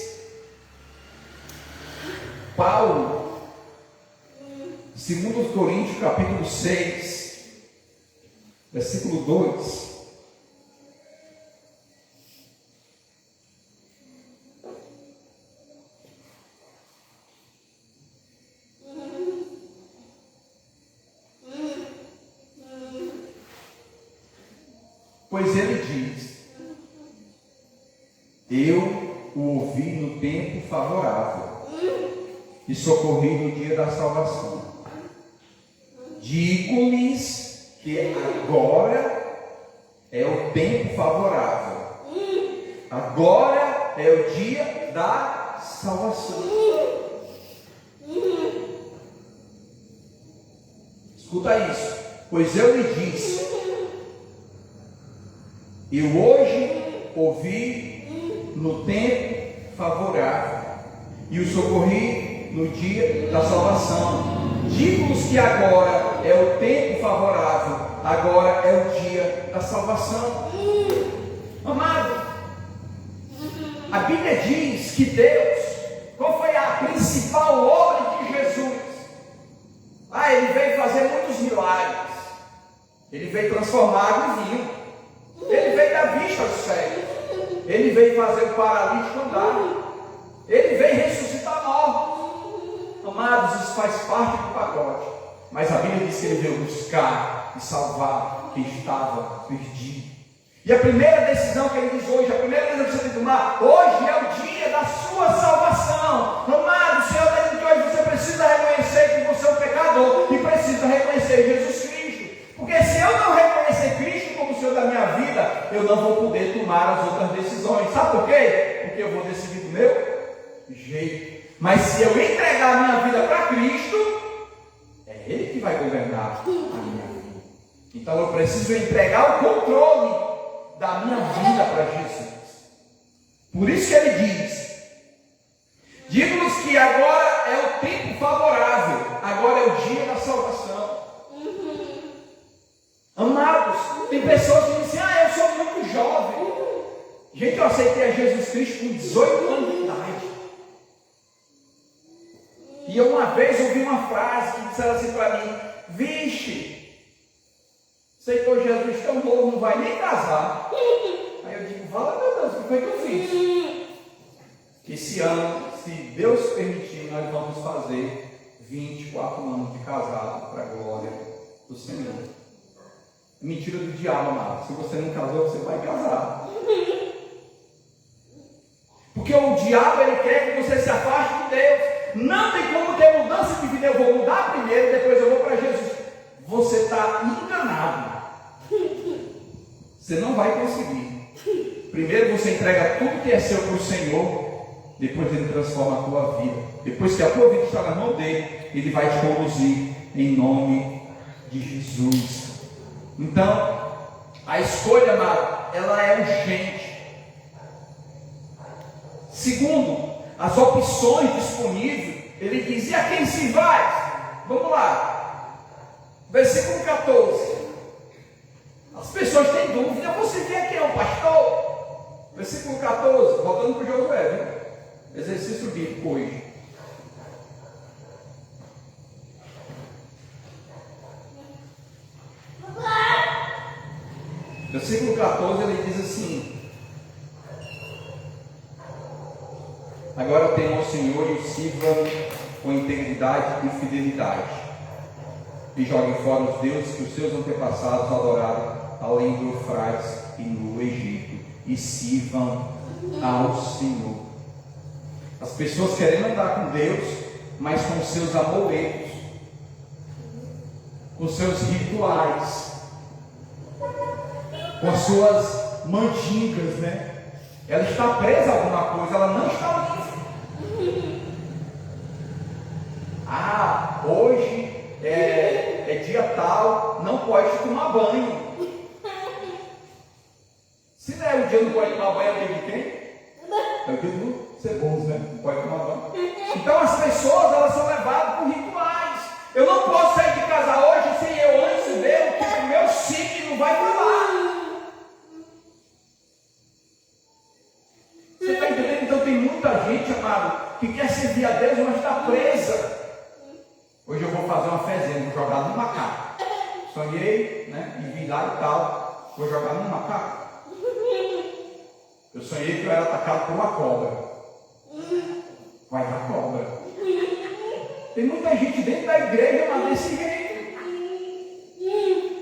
Paulo, 2 Coríntios, capítulo 6, versículo 2. Pois ele diz: eu o ouvi no tempo favorável e socorri no dia da salvação. Digo-lhes que agora é o tempo favorável. Agora é o dia da salvação. Escuta isso. Pois eu lhe disse: eu hoje ouvi no tempo favorável e o socorri no dia da salvação. Digo-vos que agora é o tempo favorável, agora é o dia da salvação. Amado, a Bíblia diz que Deus, qual foi a principal obra de Jesus? Ele veio fazer muitos milagres. Ele veio transformar água em vinho. Ele veio dar vista aos cegos. Ele veio fazer o paralítico andar. Ele veio ressuscitar mortos. Amados, isso faz parte do pacote. Mas a Bíblia diz que ele veio buscar e salvar quem estava perdido. E a primeira decisão que ele diz hoje, a primeira decisão que você tem que tomar, hoje é o dia da sua salvação. Amado, o Senhor está dizendo que hoje você precisa reconhecer que você é um pecador e precisa reconhecer Jesus Cristo. Porque se eu não reconhecer Cristo como o Senhor da minha vida, eu não vou poder tomar as outras decisões. Sabe por quê? Porque eu vou decidir do meu jeito. Mas se eu entregar a minha vida para Cristo, é Ele que vai governar a minha vida. Então eu preciso entregar o controle da minha vida para Jesus. Por isso que ele diz: digo-vos que agora é o tempo favorável, agora é o dia da salvação. Amados, tem pessoas que dizem: eu sou muito jovem. Gente, eu aceitei a Jesus Cristo com 18 anos de idade. E eu uma vez ouvi uma frase que disseram assim para mim: vixe, aceitou Jesus tão novo, não vai nem casar. Aí eu digo: fala, meu Deus, o que foi que eu fiz? Esse ano, se Deus permitir, nós vamos fazer 24 anos de casado para a glória do Senhor. Mentira do diabo, amado. Se você não casou, você vai casar. Porque o diabo, ele quer que você se afaste de Deus. Não tem como ter mudança de vida. Eu vou mudar primeiro, depois eu vou para Jesus. Você está enganado. Você não vai conseguir. Primeiro você entrega tudo que é seu para o Senhor. Depois Ele transforma a tua vida. Depois que a tua vida está na mão dele, Ele vai te conduzir em nome de Jesus. Então, a escolha, amado, ela é urgente. Segundo, as opções disponíveis, ele diz: e a quem se vai? Vamos lá. Versículo 14. As pessoas têm dúvida: você vê quem é o pastor? Versículo 14, voltando para o Josué, viu? Exercício bíblico hoje. Versículo 14, ele diz assim: agora temam ao Senhor e o sirvam com integridade e fidelidade, e joguem fora os deuses que os seus antepassados adoraram além do Eufrates e no Egito, e sirvam ao Senhor. As pessoas querem andar com Deus, mas com seus amoletos, com seus rituais, com as suas mandingas, né? Ela está presa a alguma coisa, ela não está livre. Hoje é dia tal, não pode tomar banho. Se não é o dia que não pode tomar banho, é o dia de quem? É o dia do ceboso, né? Não pode tomar banho. Então as pessoas, elas são levadas por rituais. Eu não posso sair de casa hoje sem eu antes ver que o meu signo vai para lá. Você está entendendo? Então tem muita gente, amado, que quer servir a Deus, mas está presa. Hoje eu vou fazer uma fezinha, vou jogar no macaco. Sonhei, né? E vi lá e tal. Vou jogar no macaco. Eu sonhei que eu era atacado por uma cobra. Vai dar cobra. Tem muita gente dentro da igreja, mas desse jeito,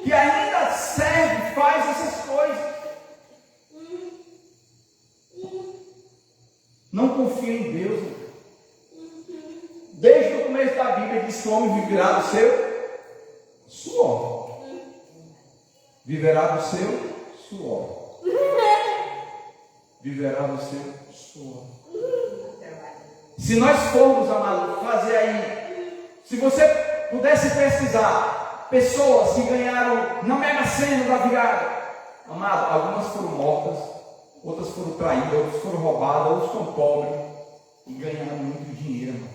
que ainda serve, faz essas coisas. Não confia em Deus. Desde o começo da Bíblia diz que o homem viverá do seu suor. Viverá do seu suor. Viverá do seu suor. Se nós formos, amado, fazer aí, se você pudesse pesquisar pessoas que ganharam na Mega Sena da virada, amado, algumas foram mortas, outras foram traídas, outras foram roubadas, outros estão pobres e ganharam muito dinheiro, irmão.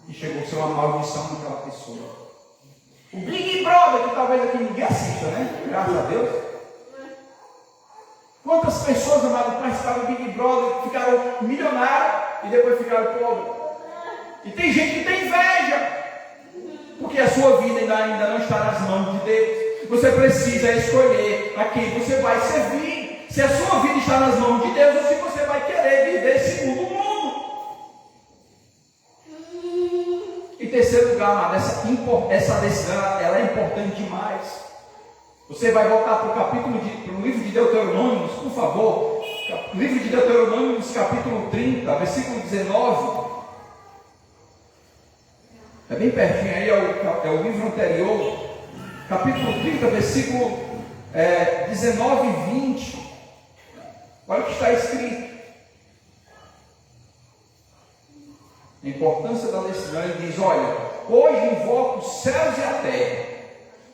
E chegou a ser uma maldição daquela pessoa. O Big Brother, que talvez aqui ninguém assista, né? Graças a Deus. Quantas pessoas, amado, participaram do Big Brother, ficaram milionários e depois ficaram pobres? E tem gente que tem inveja, porque a sua vida ainda não está nas mãos de Deus. Você precisa escolher a quem você vai servir. Se a sua vida está nas mãos de Deus, ou se você vai querer viver segundo o mundo. Em terceiro lugar, amado, essa decisão ela é importante demais. Você vai voltar para o livro de Deuteronômio, por favor. Livro de Deuteronômio, capítulo 30, versículo 19. É bem pertinho aí, é o livro anterior. Capítulo 30, versículo 19 e 20. Olha o que está escrito. A importância da decisão, ele diz: olha, hoje invoco os céus e a terra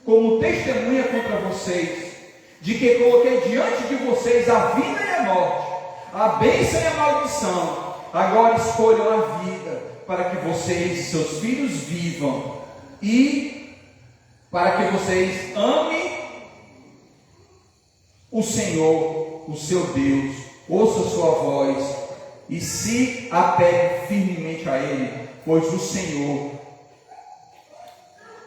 como testemunha contra vocês, de que coloquei diante de vocês a vida e a morte, a bênção e a maldição. Agora escolham a vida, para que vocês e seus filhos vivam, e para que vocês amem o Senhor, o seu Deus, ouça sua voz e se apegue firmemente a Ele, pois o Senhor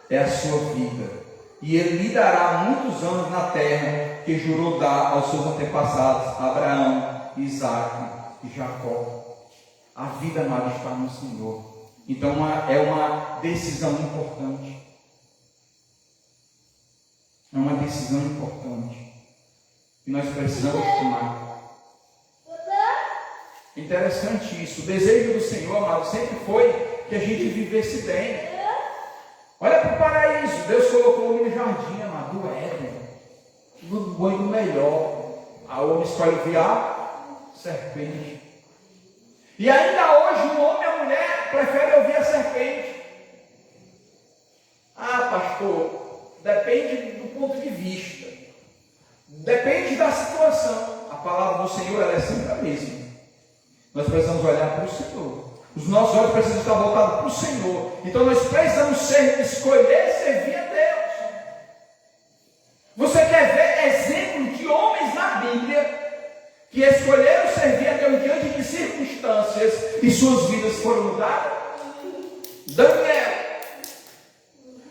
é a sua vida, e Ele lhe dará muitos anos na terra que jurou dar aos seus antepassados, Abraão, Isaque e Jacó. A vida, amada, está no Senhor. Então é uma decisão importante. É uma decisão importante. E nós precisamos tomar. Interessante isso. O desejo do Senhor, amado, sempre foi que a gente vivesse bem. Olha para o paraíso. Deus colocou no jardim, amado, do Éden. Do bom e do melhor. A homem escolhe o viado, serpente. E ainda hoje o homem e a mulher preferem ouvir a serpente. Ah, pastor, depende do ponto de vista. Depende da situação. A palavra do Senhor ela é sempre a mesma. Nós precisamos olhar para o Senhor. Os nossos olhos precisam estar voltados para o Senhor. Então nós precisamos escolher servir a Deus. Você quer ver exemplo de homens na Bíblia que escolheram servir a Deus diante de circunstâncias e suas vidas foram mudadas?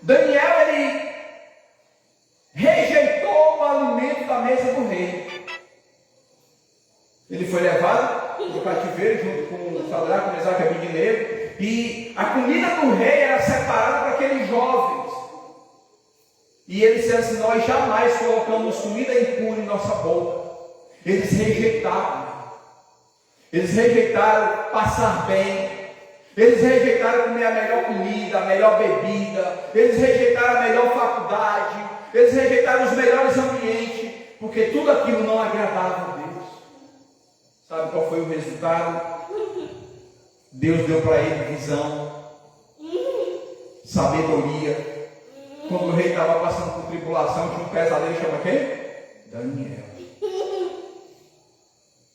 Daniel, ele rejeitou o alimento da mesa do rei. Ele foi levado do cativeiro junto com Sadraque, Mesaque e Abednego, e a comida do rei era separada para aqueles jovens. E ele disse assim: nós jamais colocamos comida impura em nossa boca. Eles rejeitaram passar bem, eles rejeitaram comer a melhor comida, a melhor bebida, eles rejeitaram a melhor faculdade, eles rejeitaram os melhores ambientes, porque tudo aquilo não agradava a Deus. Sabe qual foi o resultado? Deus deu para ele visão, sabedoria. Quando o rei estava passando por tribulação, tinha um pesadelo, chama quem? Daniel.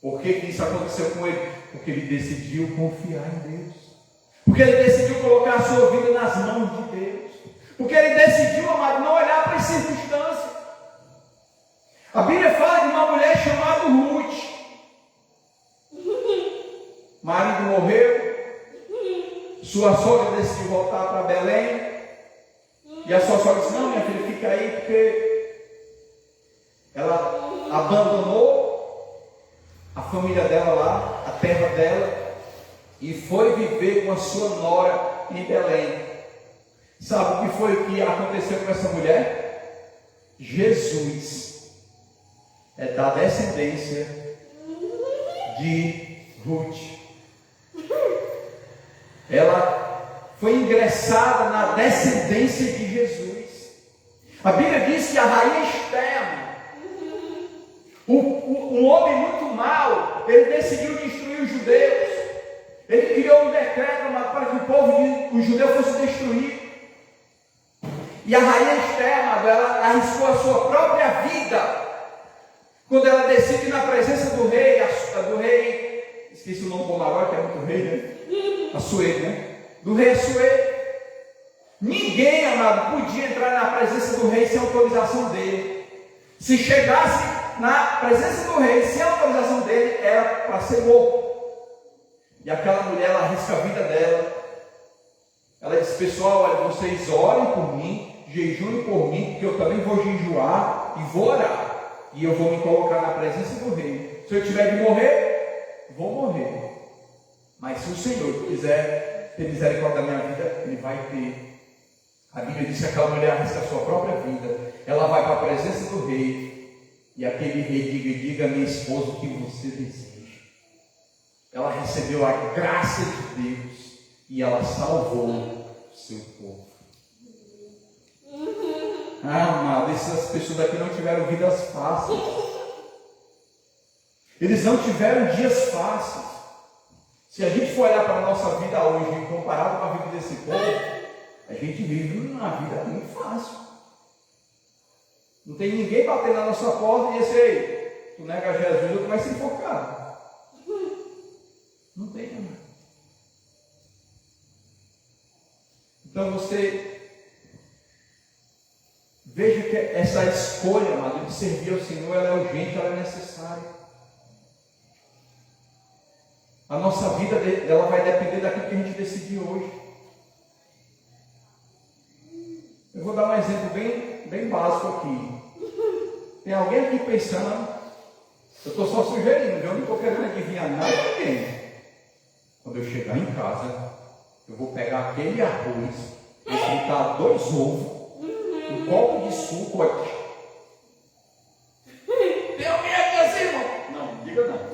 Por que isso aconteceu com ele? Porque ele decidiu confiar em Deus. Porque ele decidiu colocar a sua vida nas mãos de Deus. Porque ele decidiu, amado, não olhar para as circunstâncias. A Bíblia fala de uma mulher chamada Ruth. Marido morreu, sua sogra decidiu voltar para Belém, e a sua sogra disse: não, minha filha, fica aí, porque ela abandonou a família dela lá, a terra dela, e foi viver com a sua nora em Belém. Sabe o que foi que aconteceu com essa mulher? Jesus é da descendência de Ruth. Ela foi ingressada na descendência de Jesus. A Bíblia diz que a rainha externa, um homem muito mau, ele decidiu destruir os judeus. Ele criou um decreto para que o povo, os judeus, fosse destruído. E a rainha externa, ela arriscou a sua própria vida Quando ela decide na presença do rei, esqueci o nome do agora, que é muito rei, né? Assuero, né? Do rei Assuero. Ninguém, amado, podia entrar na presença do rei sem autorização dele. Se chegasse na presença do rei sem autorização dele, era para ser morto. E aquela mulher, ela arrisca a vida dela. Ela diz: pessoal, olha, vocês orem por mim, jejuem por mim, porque eu também vou jejuar e vou orar. E eu vou me colocar na presença do rei. Se eu tiver de morrer, vou morrer. Mas se o Senhor quiser ter misericórdia da minha vida, Ele vai ter. A Bíblia diz que aquela mulher arrisca a sua própria vida. Ela vai para a presença do rei. E aquele rei diga, minha esposa, o que você deseja. Ela recebeu a graça de Deus. E ela salvou o seu povo. Amado, essas pessoas aqui não tiveram vidas fáceis. Eles não tiveram dias fáceis. Se a gente for olhar para a nossa vida hoje, comparado com a vida desse povo, a gente vive uma vida muito fácil. Não tem ninguém batendo na nossa porta e esse aí, tu nega Jesus, tu vai se enforcar. Não tem, amado. Então você veja que essa escolha, amado, de servir ao Senhor, ela é urgente, ela é necessária. A nossa vida, ela vai depender daquilo que a gente decidir hoje. Eu vou dar um exemplo bem básico aqui. Tem alguém aqui pensando, eu estou só sugerindo, eu não estou querendo adivinhar nada de ninguém. Quando eu chegar em casa, eu vou pegar aquele arroz, vou fritar 2 ovos, um copo de suco aqui. Tem alguém aqui assim, irmão? Não, diga não.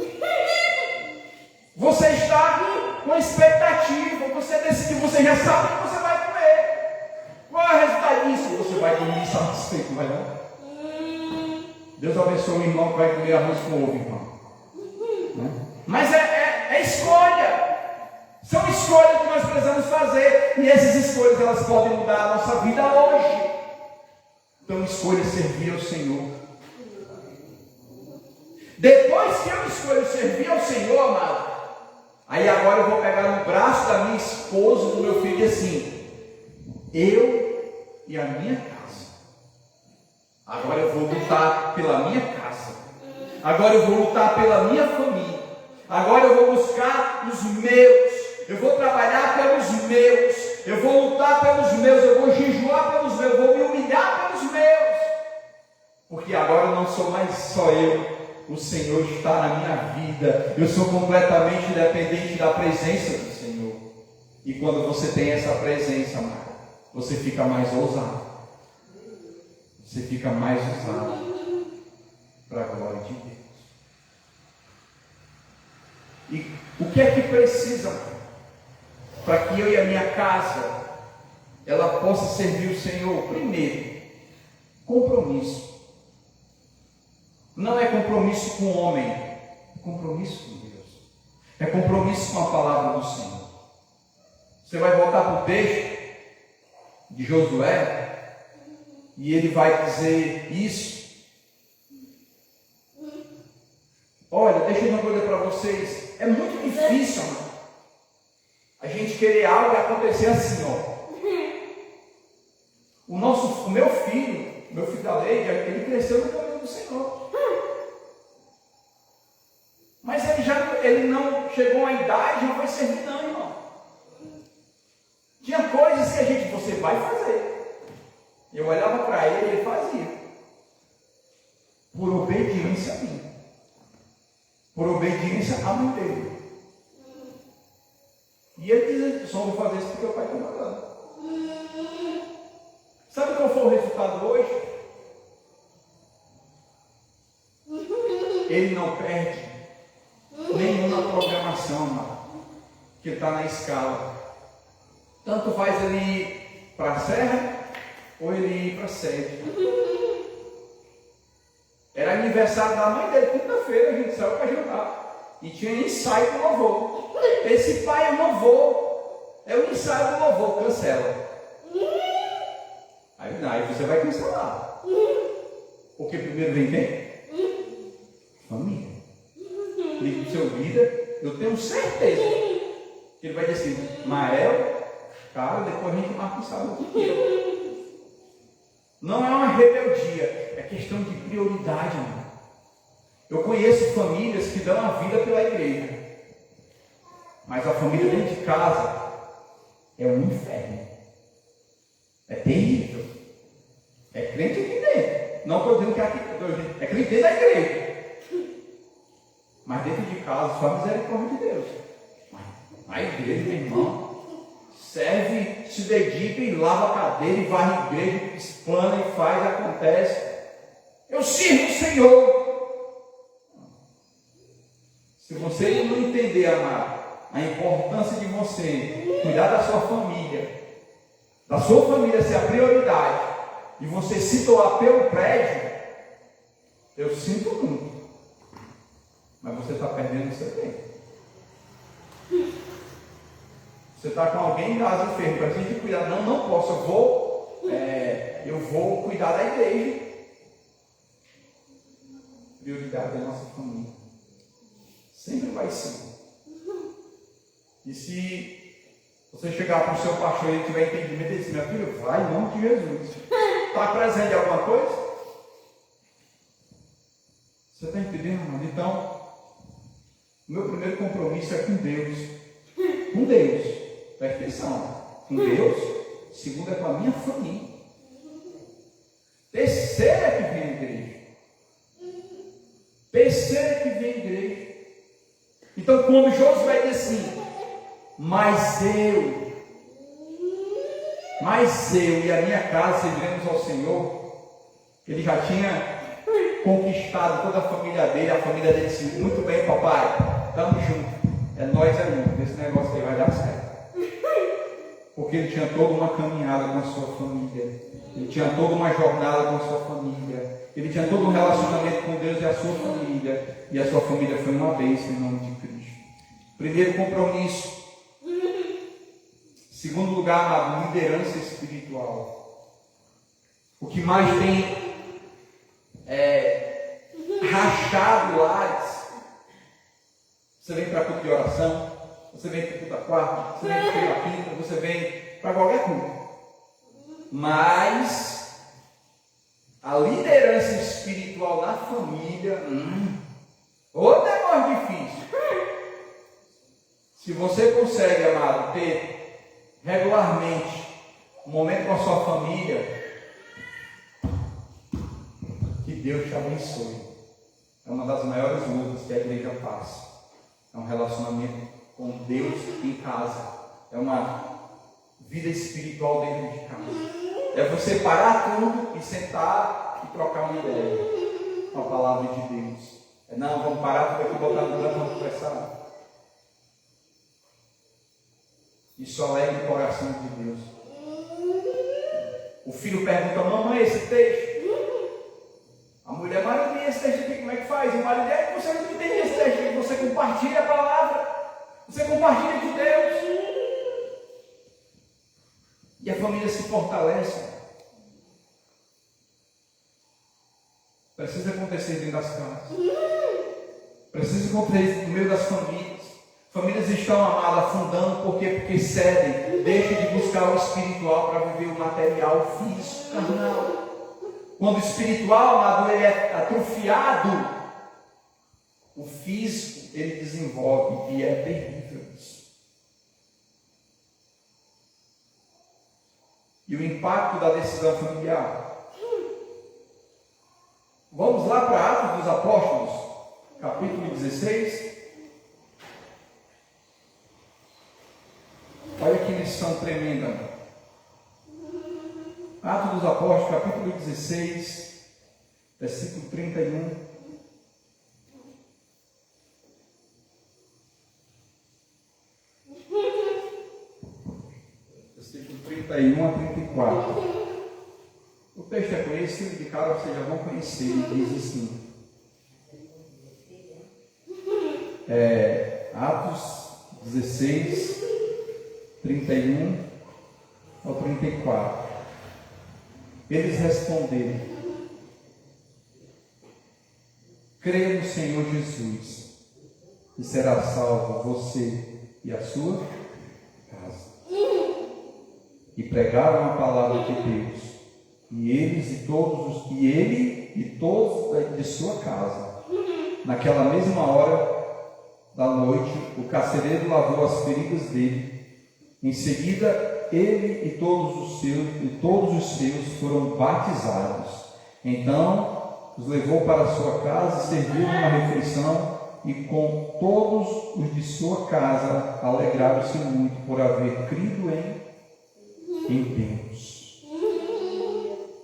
Você está com expectativa, você decidiu, você já sabe o que você vai comer. Qual é o resultado disso? Você vai dormir satisfeito, vai não? Deus abençoe o irmão que vai comer arroz com ovo, irmão. Mas é escolha. São escolhas que nós precisamos fazer. E essas escolhas, elas podem mudar a nossa vida hoje. Então escolha servir ao Senhor. Depois que eu escolho servir ao Senhor, amado, aí agora eu vou pegar no braço da minha esposa, do meu filho, e assim, eu e a minha casa. Agora eu vou lutar pela minha casa. Agora eu vou lutar pela minha família. Agora eu vou buscar os meus. Eu vou trabalhar pelos meus. Eu vou lutar pelos meus. Eu vou jejuar pelos meus. Eu vou me humilhar pelos meus. Porque agora não sou mais só eu. O Senhor está na minha vida. Eu sou completamente dependente da presença do Senhor. E quando você tem essa presença, amado, você fica mais ousado. Você fica mais usado para a glória de Deus. E o que é que precisa para que eu e a minha casa ela possa servir o Senhor? Primeiro, compromisso. Não é compromisso com o homem, é compromisso com Deus. É compromisso com a palavra do Senhor. Você vai voltar para o texto de Josué e ele vai dizer isso. Olha, deixa eu dizer uma coisa para vocês. É muito difícil, amado, a gente querer algo e acontecer assim, ó. O meu filho da Leide, ele cresceu no caminho do Senhor. Mas ele não chegou à idade, não vai servir não, irmão. Tinha coisas que você vai fazer. Eu olhava para ele e ele fazia. Por obediência a mim. Por obediência à mãe dele. E ele dizia, só vou fazer isso porque o pai está mandando. Sabe qual foi o resultado hoje? Ele não perde nenhuma programação, mano, que está na escala. Tanto faz ele ir para a serra ou ele ir para a sede. Era aniversário da mãe dele, quinta-feira, a gente saiu para jantar. E tinha ensaio do louvor. Esse pai é louvor. É o ensaio do louvor, cancela. Aí você vai cancelar. Porque primeiro vem quem? eu tenho certeza que ele vai dizer assim, Mael, cara, depois a gente marca um sábado aqui. Não é uma rebeldia, é questão de prioridade, irmão. Eu conheço famílias que dão a vida pela igreja, mas a família dentro de casa é um inferno. É terrível. É crente aqui dentro. Não estou dizendo que aqui, é crente dentro da igreja. Mas dentro de casa, só a misericórdia de Deus. Mas a igreja, meu irmão, serve, se dedica e lava a cadeira e varre a igreja, explana e faz, acontece. Eu sirvo o Senhor. Se você não entender, amado, a importância de você cuidar da sua família ser a prioridade, e você se doar pelo prédio, eu sinto muito, mas você está perdendo o seu tempo. Você está com alguém em casa enfermo, para a gente cuidar, não posso, eu vou cuidar da igreja. Prioridade da nossa família. Sempre vai ser. E se você chegar para o seu pastor e ele tiver entendimento, ele diz, meu filho, vai em nome de Jesus. Está presente em alguma coisa? Você está entendendo, mano? Então, o meu primeiro compromisso é com Deus. Com Deus. Presta atenção. Com Deus. Segundo é com a minha família. Terceiro é que vem a igreja. Terceiro é que vem a igreja. Então, quando Josué diz assim, mas eu e a minha casa serviremos ao Senhor, ele já tinha conquistado toda a família dele disse, muito bem, papai, estamos juntos, é nós, é um, esse negócio aí vai dar certo. Porque ele tinha toda uma caminhada com a sua família, ele tinha toda uma jornada com a sua família, ele tinha todo um relacionamento com Deus e a sua família, e a sua família foi uma bênção em nome de Cristo. Primeiro compromisso. Segundo lugar, amado, liderança espiritual. O que mais tem rachado lares. Você vem para culto de oração, você vem para culto da quarta, você vem para a quinta, você vem para qualquer culto. Mas a liderança espiritual na família, outro negócio difícil. Se você consegue, amado, ter regularmente um momento com a sua família, que Deus te abençoe. É uma das maiores lutas que a igreja passa. É um relacionamento com Deus em casa. É uma vida espiritual dentro de casa. É você parar tudo e sentar e trocar uma ideia com a palavra de Deus. Não, vamos parar tudo aqui, botar no canto, vamos conversar. Isso alegra o coração de Deus. O filho pergunta, mamãe, esse texto? A mulher, mas não tem esse texto aqui, como é que faz? O marido diz, você não entende esse texto aqui, você compartilha a palavra, você compartilha de Deus. E a família se fortalece. Precisa acontecer dentro das casas. Precisa acontecer no meio das famílias. Famílias estão, amadas, afundando, por quê? Porque cedem, deixam de buscar o espiritual para viver o material, o físico, carnal. Quando o espiritual, amado, ele é atrofiado, o físico, ele desenvolve, e é terrível isso. E o impacto da decisão familiar. Vamos lá para Atos dos Apóstolos, capítulo 16. Olha que lição tremenda. Atos dos Apóstolos, capítulo 16, versículo 31. Versículo 31 a 34. O texto é conhecido, de cara vocês já vão conhecer. Ele diz assim. Atos 16, 31 ao 34. Eles responderam: creia no Senhor Jesus e será salvo você e a sua casa. E pregaram a palavra de Deus, e ele e todos de sua casa. Naquela mesma hora da noite, o carcereiro lavou as feridas dele. Em seguida, ele e todos os seus foram batizados. Então os levou para sua casa e serviu uma refeição, e com todos os de sua casa alegraram-se muito por haver crido em Deus.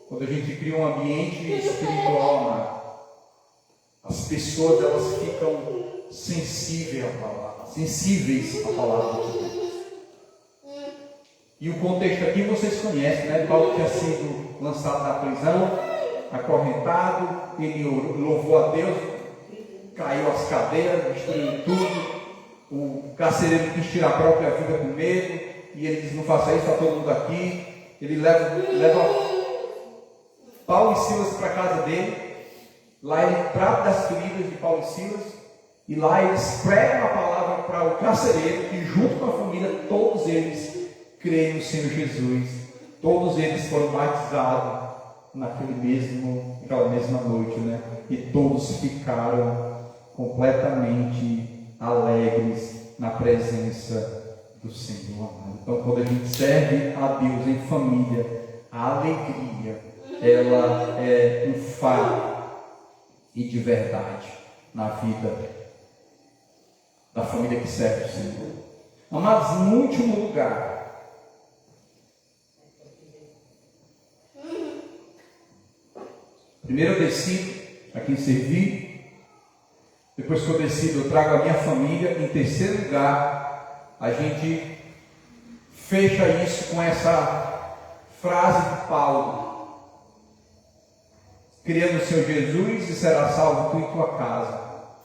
Quando a gente cria um ambiente espiritual, amado, as pessoas elas ficam sensíveis à palavra de Deus. E o contexto aqui vocês conhecem, né? Paulo tinha sido lançado da prisão, acorrentado, ele louvou a Deus, caiu as cadeiras, destruiu tudo. O carcereiro quis tirar a própria vida com medo, e ele diz: não faça isso, está todo mundo aqui. Ele leva Paulo e Silas para a casa dele. Lá ele trata das feridas de Paulo e Silas, e lá eles pregam a palavra para o carcereiro, e junto com a família, todos eles creem no Senhor Jesus. Todos eles foram batizados naquela mesma noite, né? E todos ficaram completamente alegres na presença do Senhor. Então, quando a gente serve a Deus em família, a alegria, ela é um fato e de verdade na vida da família que serve o Senhor. Amados, no último lugar, primeiro eu decido a quem servir, depois que eu decido eu trago a minha família. Em terceiro lugar, a gente fecha isso com essa frase de Paulo: creia no Senhor Jesus e será salvo tu e tua casa.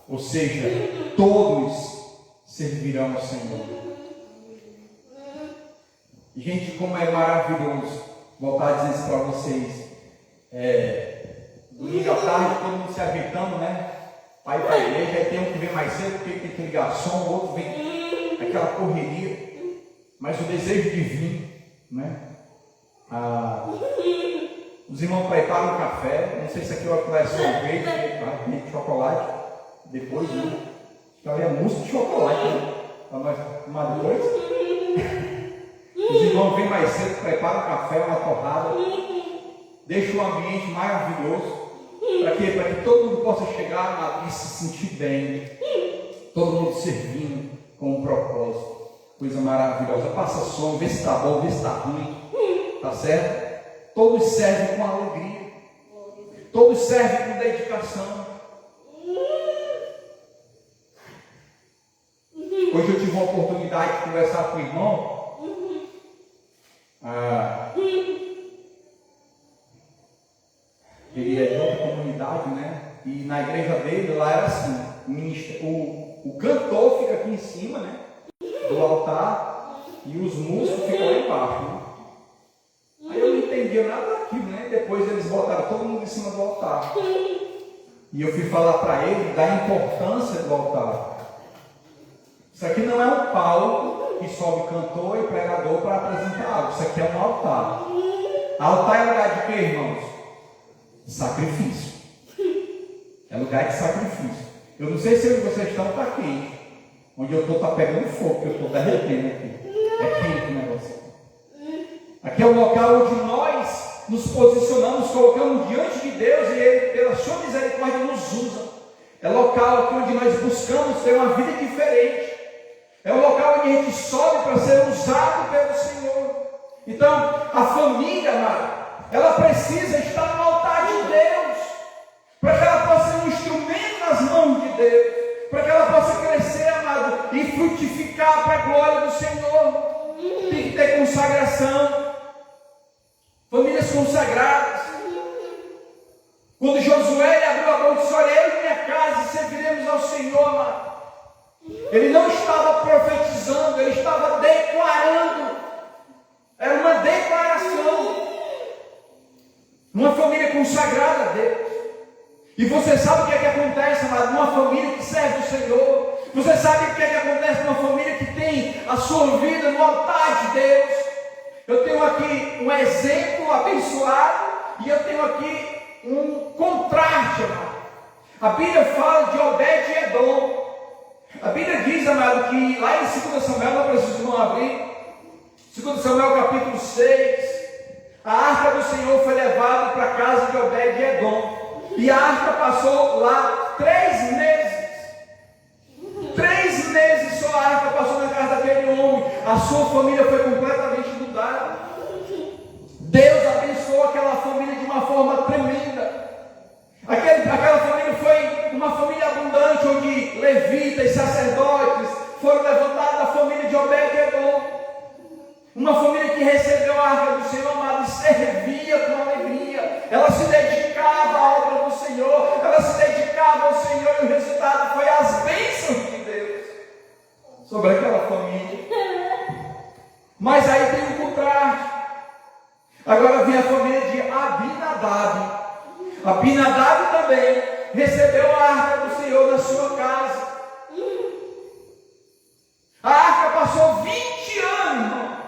Ou seja, todos servirão ao Senhor. Gente, como é maravilhoso voltar a dizer isso para vocês. Domingo à tarde, todo mundo se ajeitando, né? Vai para a igreja, aí tem um que vem mais cedo porque tem que ligar som, o outro vem aquela correria. Mas o desejo de vir, né? Os irmãos preparam o café. Não sei se aqui é sorvete, chocolate. Depois, né? Acho que é mousse de chocolate, né? Para nós tomar depois. Os irmãos vêm mais cedo, preparam o café, uma torrada. Deixa um ambiente maravilhoso. Para quê? Para que todo mundo possa chegar e se sentir bem. Todo mundo servindo com um propósito. Coisa maravilhosa. Passa som, vê se está bom, vê se está ruim. Tá certo? Todos servem com alegria. Todos servem com dedicação. Hoje eu tive uma oportunidade de conversar com o irmão. Ele é de outra comunidade, né? E na igreja dele, lá era assim: o cantor fica aqui em cima, né? Do altar, e os músicos ficam lá embaixo, né? Aí eu não entendia nada daquilo, né? Depois eles botaram todo mundo em cima do altar. E eu fui falar para ele da importância do altar. Isso aqui não é um palco que sobe cantor e pregador para apresentar algo. Isso aqui é um altar. Altar é lugar de quê, irmãos? Sacrifício. É lugar de sacrifício. Eu não sei se onde vocês estão está quente. Onde eu estou está pegando fogo, porque eu estou derretendo aqui. É quente o negócio. Aqui é o local onde nós nos posicionamos, colocamos diante de Deus, e Ele, pela sua misericórdia, nos usa. É local aqui onde nós buscamos ter uma vida diferente. É o local onde a gente sobe para ser usado pelo Senhor. Então, a família, amada, ela precisa estar no altar de Deus, para que ela possa ser um instrumento nas mãos de Deus, para que ela possa crescer, amado, e frutificar para a glória do Senhor. Tem que ter consagração. Famílias consagradas. Quando Josué abriu a boca e disse: olha, eu e minha casa serviremos ao Senhor, amado. Ele não estava profetizando, ele estava declarando. Era uma declaração. Uma família consagrada a Deus. E você sabe o que é que acontece, amado? Uma família que serve o Senhor, Você sabe o que acontece numa família que tem a sua vida no altar de Deus? Eu tenho aqui um exemplo abençoado e eu tenho aqui um contraste, amado. A Bíblia fala de Obed-Edom. A Bíblia diz, amado, que lá em 2 Samuel, não preciso não abrir, 2 Samuel capítulo 6, a arca do Senhor foi levada para a casa de Obed-Edom. E a arca passou lá 3 meses. 3 meses só a arca passou na casa daquele homem. A sua família foi completamente mudada. Deus abençoou aquela família de uma forma tremenda. Aquela família foi uma família abundante, onde levitas e sacerdotes foram levantados da família de Obed-Edom. Uma família que recebeu a arca do Senhor, amado, e servia com alegria. Ela se dedicava à obra do Senhor, ela se dedicava ao Senhor, e o resultado foi as bênçãos de Deus sobre aquela família. Mas aí tem um contraste. Agora vem a família de Abinadab. Abinadab também recebeu a arca do Senhor na sua casa. A arca passou 20 anos,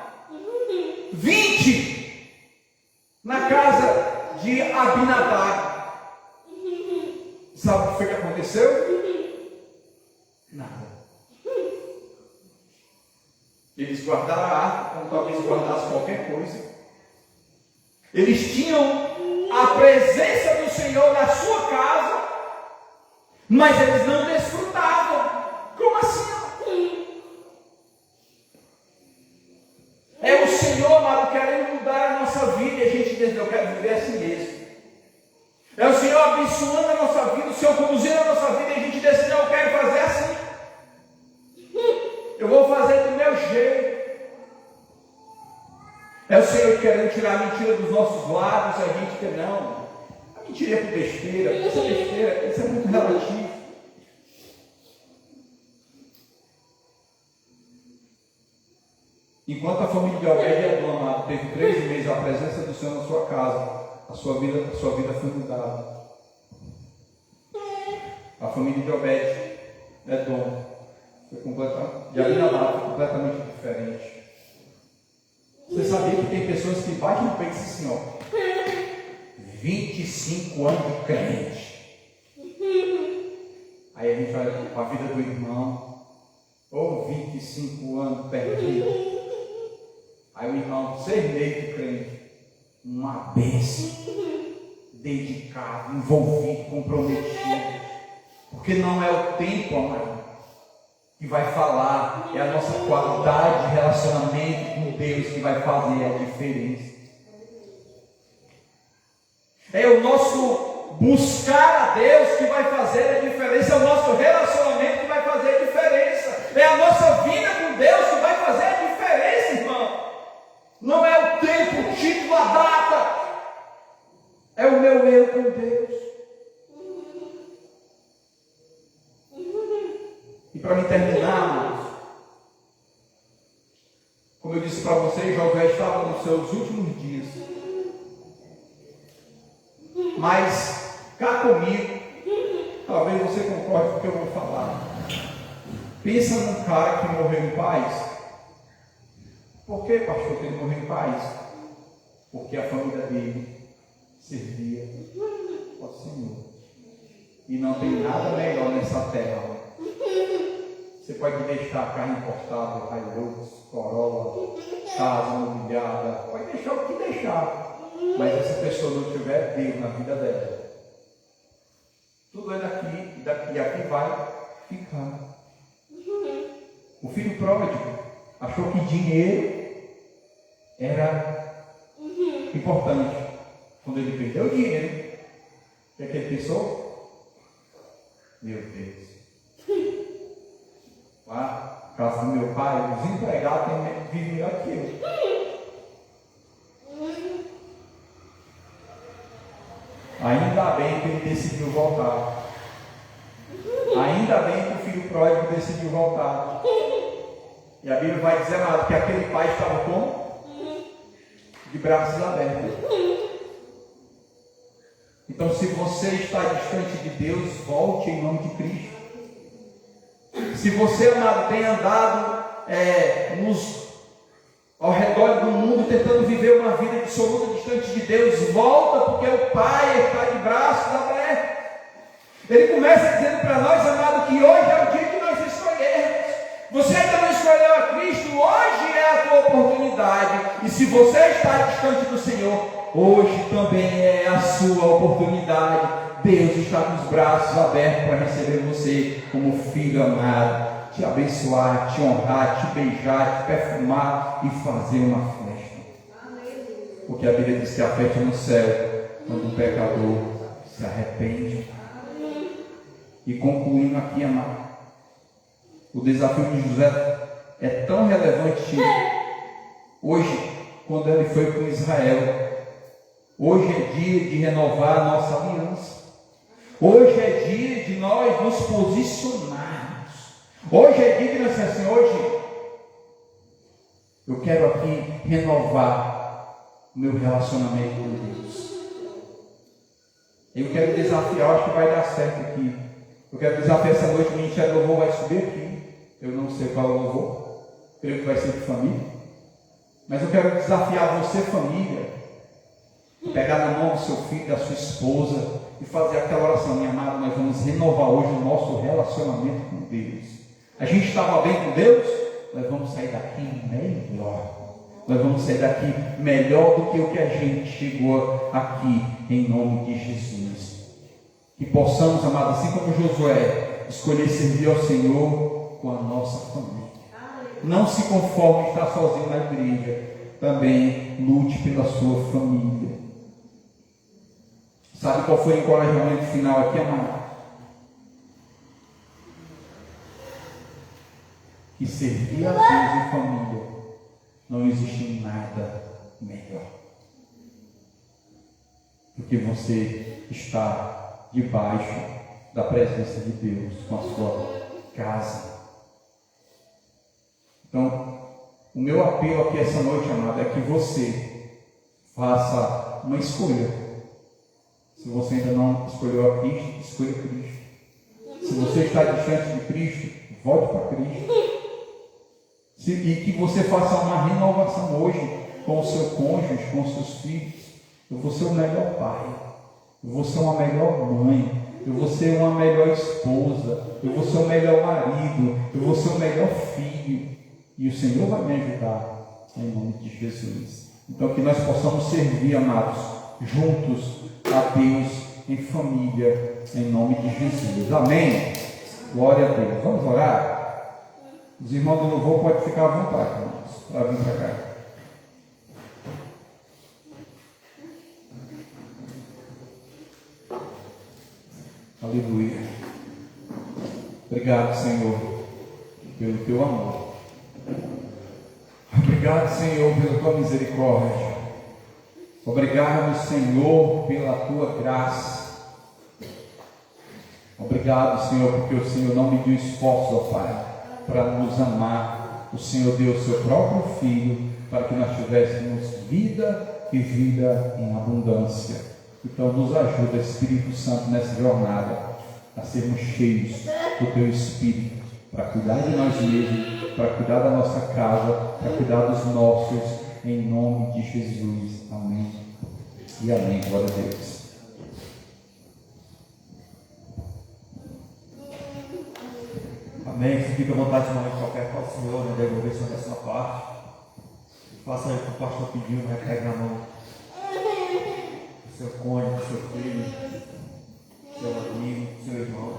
20 na casa de Abinadab. Sabe o que foi que aconteceu? Nada. Eles guardaram a arca como talvez guardassem qualquer coisa. Eles tinham a presença do Senhor na sua casa, mas eles não desfrutavam. Como assim? É o Senhor, amado, querendo mudar a nossa vida, e a gente diz, eu quero viver assim mesmo. É o Senhor abençoando a nossa vida, o Senhor conduzindo a nossa vida, e a gente diz, não, eu quero fazer assim. Eu vou fazer do meu jeito. É o Senhor querendo tirar a mentira dos nossos lábios, a gente quer não. A mentira é por besteira, isso é besteira, isso é muito relativo. Enquanto a família de Obed-Edom teve 3 meses a presença do Senhor na sua casa, a sua vida foi mudada. A família de Obed-Edom foi completamente diferente. Você sabia que tem pessoas que batem no peito e dizem assim, ó, 25 anos de crente. Aí a gente olha para a vida do irmão, ou 25 anos perdido. Aí o irmão, 6 meses de crente, uma bênção, dedicado, envolvido, comprometido. Porque não é o tempo, amado, que vai falar, é a nossa qualidade de relacionamento com Deus que vai fazer a diferença. É o nosso buscar a Deus que vai fazer a diferença, é o nosso relacionamento que vai fazer a diferença, é a nossa vida com Deus que vai fazer a diferença, irmão. Não é o tempo, o título, a data, é o meu eu com Deus. E para me terminar, amados, como eu disse para vocês, Josué estava nos seus últimos dias. Mas, cá comigo, talvez você concorde com o que eu vou falar. Pensa num cara que morreu em paz. Por que, pastor, que ele morreu em paz? Porque a família dele servia ao Senhor. E não tem nada melhor nessa terra. Você pode deixar carro importado, Hilux, Corolla, casa mobiliada, pode deixar o que deixar. Mas se essa pessoa não tiver Deus na vida dela, tudo é daqui e aqui vai ficar. O filho pródigo achou que dinheiro era importante. Quando ele perdeu o dinheiro, o que é que ele pensou? Meu Deus. Lá, na casa do meu pai, os empregados vivem melhor que eu. Ainda bem que ele decidiu voltar. Ainda bem que o filho pródigo decidiu voltar. E a Bíblia vai dizer nada, que aquele pai estava como? De braços abertos. Então, se você está distante de Deus, volte em nome de Cristo. Se você, amado, tem andado ao redor do mundo tentando viver uma vida absoluta distante de Deus, volta, porque o Pai está de braços abertos. Ele começa dizendo para nós, amado, que hoje é o dia que nós escolhermos. Você ainda não escolheu a Cristo, hoje é a tua oportunidade. E se você está distante do Senhor, hoje também é a sua oportunidade. Deus está com os braços abertos para receber você como filho amado, te abençoar, te honrar, te beijar, te perfumar e fazer uma festa. Porque a Bíblia diz que a festa no céu, quando o pecador se arrepende. E concluindo aqui, amado, o desafio de José é tão relevante hoje, quando ele foi com Israel. Hoje é dia de renovar a nossa aliança. Hoje é dia de nós nos posicionarmos. Hoje é dia de nós dizer assim, hoje eu quero aqui renovar o meu relacionamento com Deus. Eu quero desafiar, acho que vai dar certo aqui. Eu quero desafiar essa noite, o Ministério do Louvor vai subir aqui. Eu não sei qual é o louvor, creio que vai ser de família. Mas eu quero desafiar você, família, pegar na mão do seu filho, da sua esposa e fazer aquela oração. Minha amada, nós vamos renovar hoje o nosso relacionamento com Deus. A gente estava bem com Deus, nós vamos sair daqui melhor. Nós vamos sair daqui melhor do que o que a gente chegou aqui, em nome de Jesus. Que possamos, amados, assim como Josué, escolher servir ao Senhor com a nossa família. Não se conforme em estar sozinho na igreja, também lute pela sua família. Sabe qual foi o encorajamento final aqui, amado? Que servir a Deus em família não existe nada melhor do que você estar debaixo da presença de Deus com a sua casa. Então, o meu apelo aqui essa noite, amado, é que você faça uma escolha. Se você ainda não escolheu a Cristo, escolha Cristo. Se você está distante de Cristo, volte para Cristo. E que você faça uma renovação hoje com o seu cônjuge, com os seus filhos. Eu vou ser o melhor pai, eu vou ser uma melhor mãe, eu vou ser uma melhor esposa, eu vou ser o melhor marido, eu vou ser o melhor filho. E o Senhor vai me ajudar em nome de Jesus. Então que nós possamos servir, amados, juntos a Deus em família, em nome de Jesus. Amém? Glória a Deus. Vamos orar? Os irmãos do louvor podem ficar à vontade, irmãos, para vir para cá. Aleluia. Obrigado, Senhor, pelo teu amor. Obrigado, Senhor, pela tua misericórdia. Obrigado, Senhor, pela tua graça. Obrigado, Senhor, porque o Senhor não mediu esforço, ó Pai, para nos amar. O Senhor deu o seu próprio Filho para que nós tivéssemos vida e vida em abundância. Então nos ajuda, Espírito Santo, nessa jornada a sermos cheios do teu Espírito, para cuidar de nós mesmos, para cuidar da nossa casa, para cuidar dos nossos, em nome de Jesus. Amém e amém. Glória a Deus. Amém. Se fica à vontade de mandar qualquer coisa ao Senhor, né? Devolver sobre essa parte. Faça aí o que o pastor pediu, né? Pegue na mão do seu cônjuge, do seu filho, do seu amigo, do seu irmão.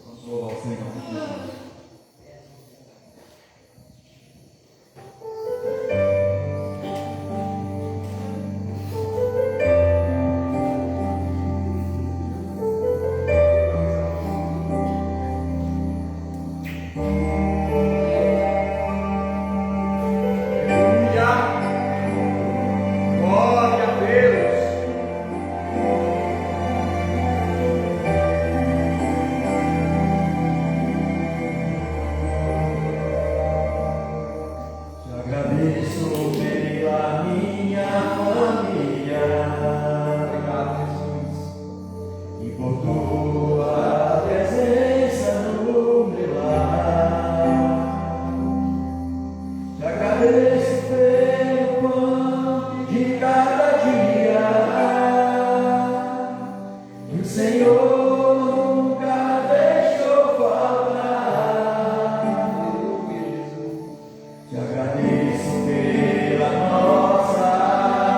Vamos louvar o Senhor em nome de Jesus. Por tua presença no o Senhor nunca deixou faltar. Te agradeço pela nossa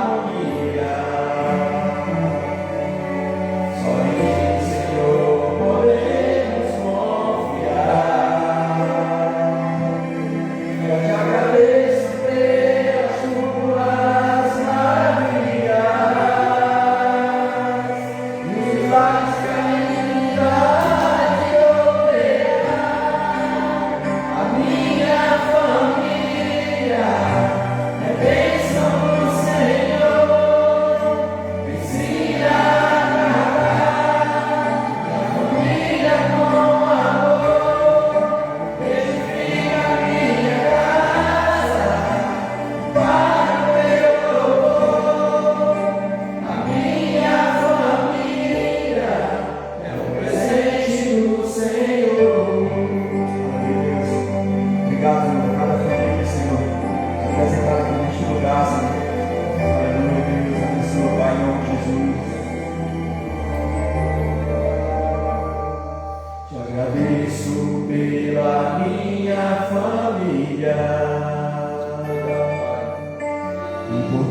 harmonia. Só em Ti, Senhor, podemos confiar. Eu te agradeço pelas Tuas maravilhas, milagres que ainda de operar. A minha família é bênção do Senhor. Ensina a amar minha família com amor. Edifica minha casa para o Teu louvor. A minha família é um presente do Senhor. Obrigado, Senhor, por cada família, Senhor, apresentada aqui neste lugar, Senhor. Aleluia, Deus, abençoa, Pai, em nome de Jesus. Te agradeço pela minha família e por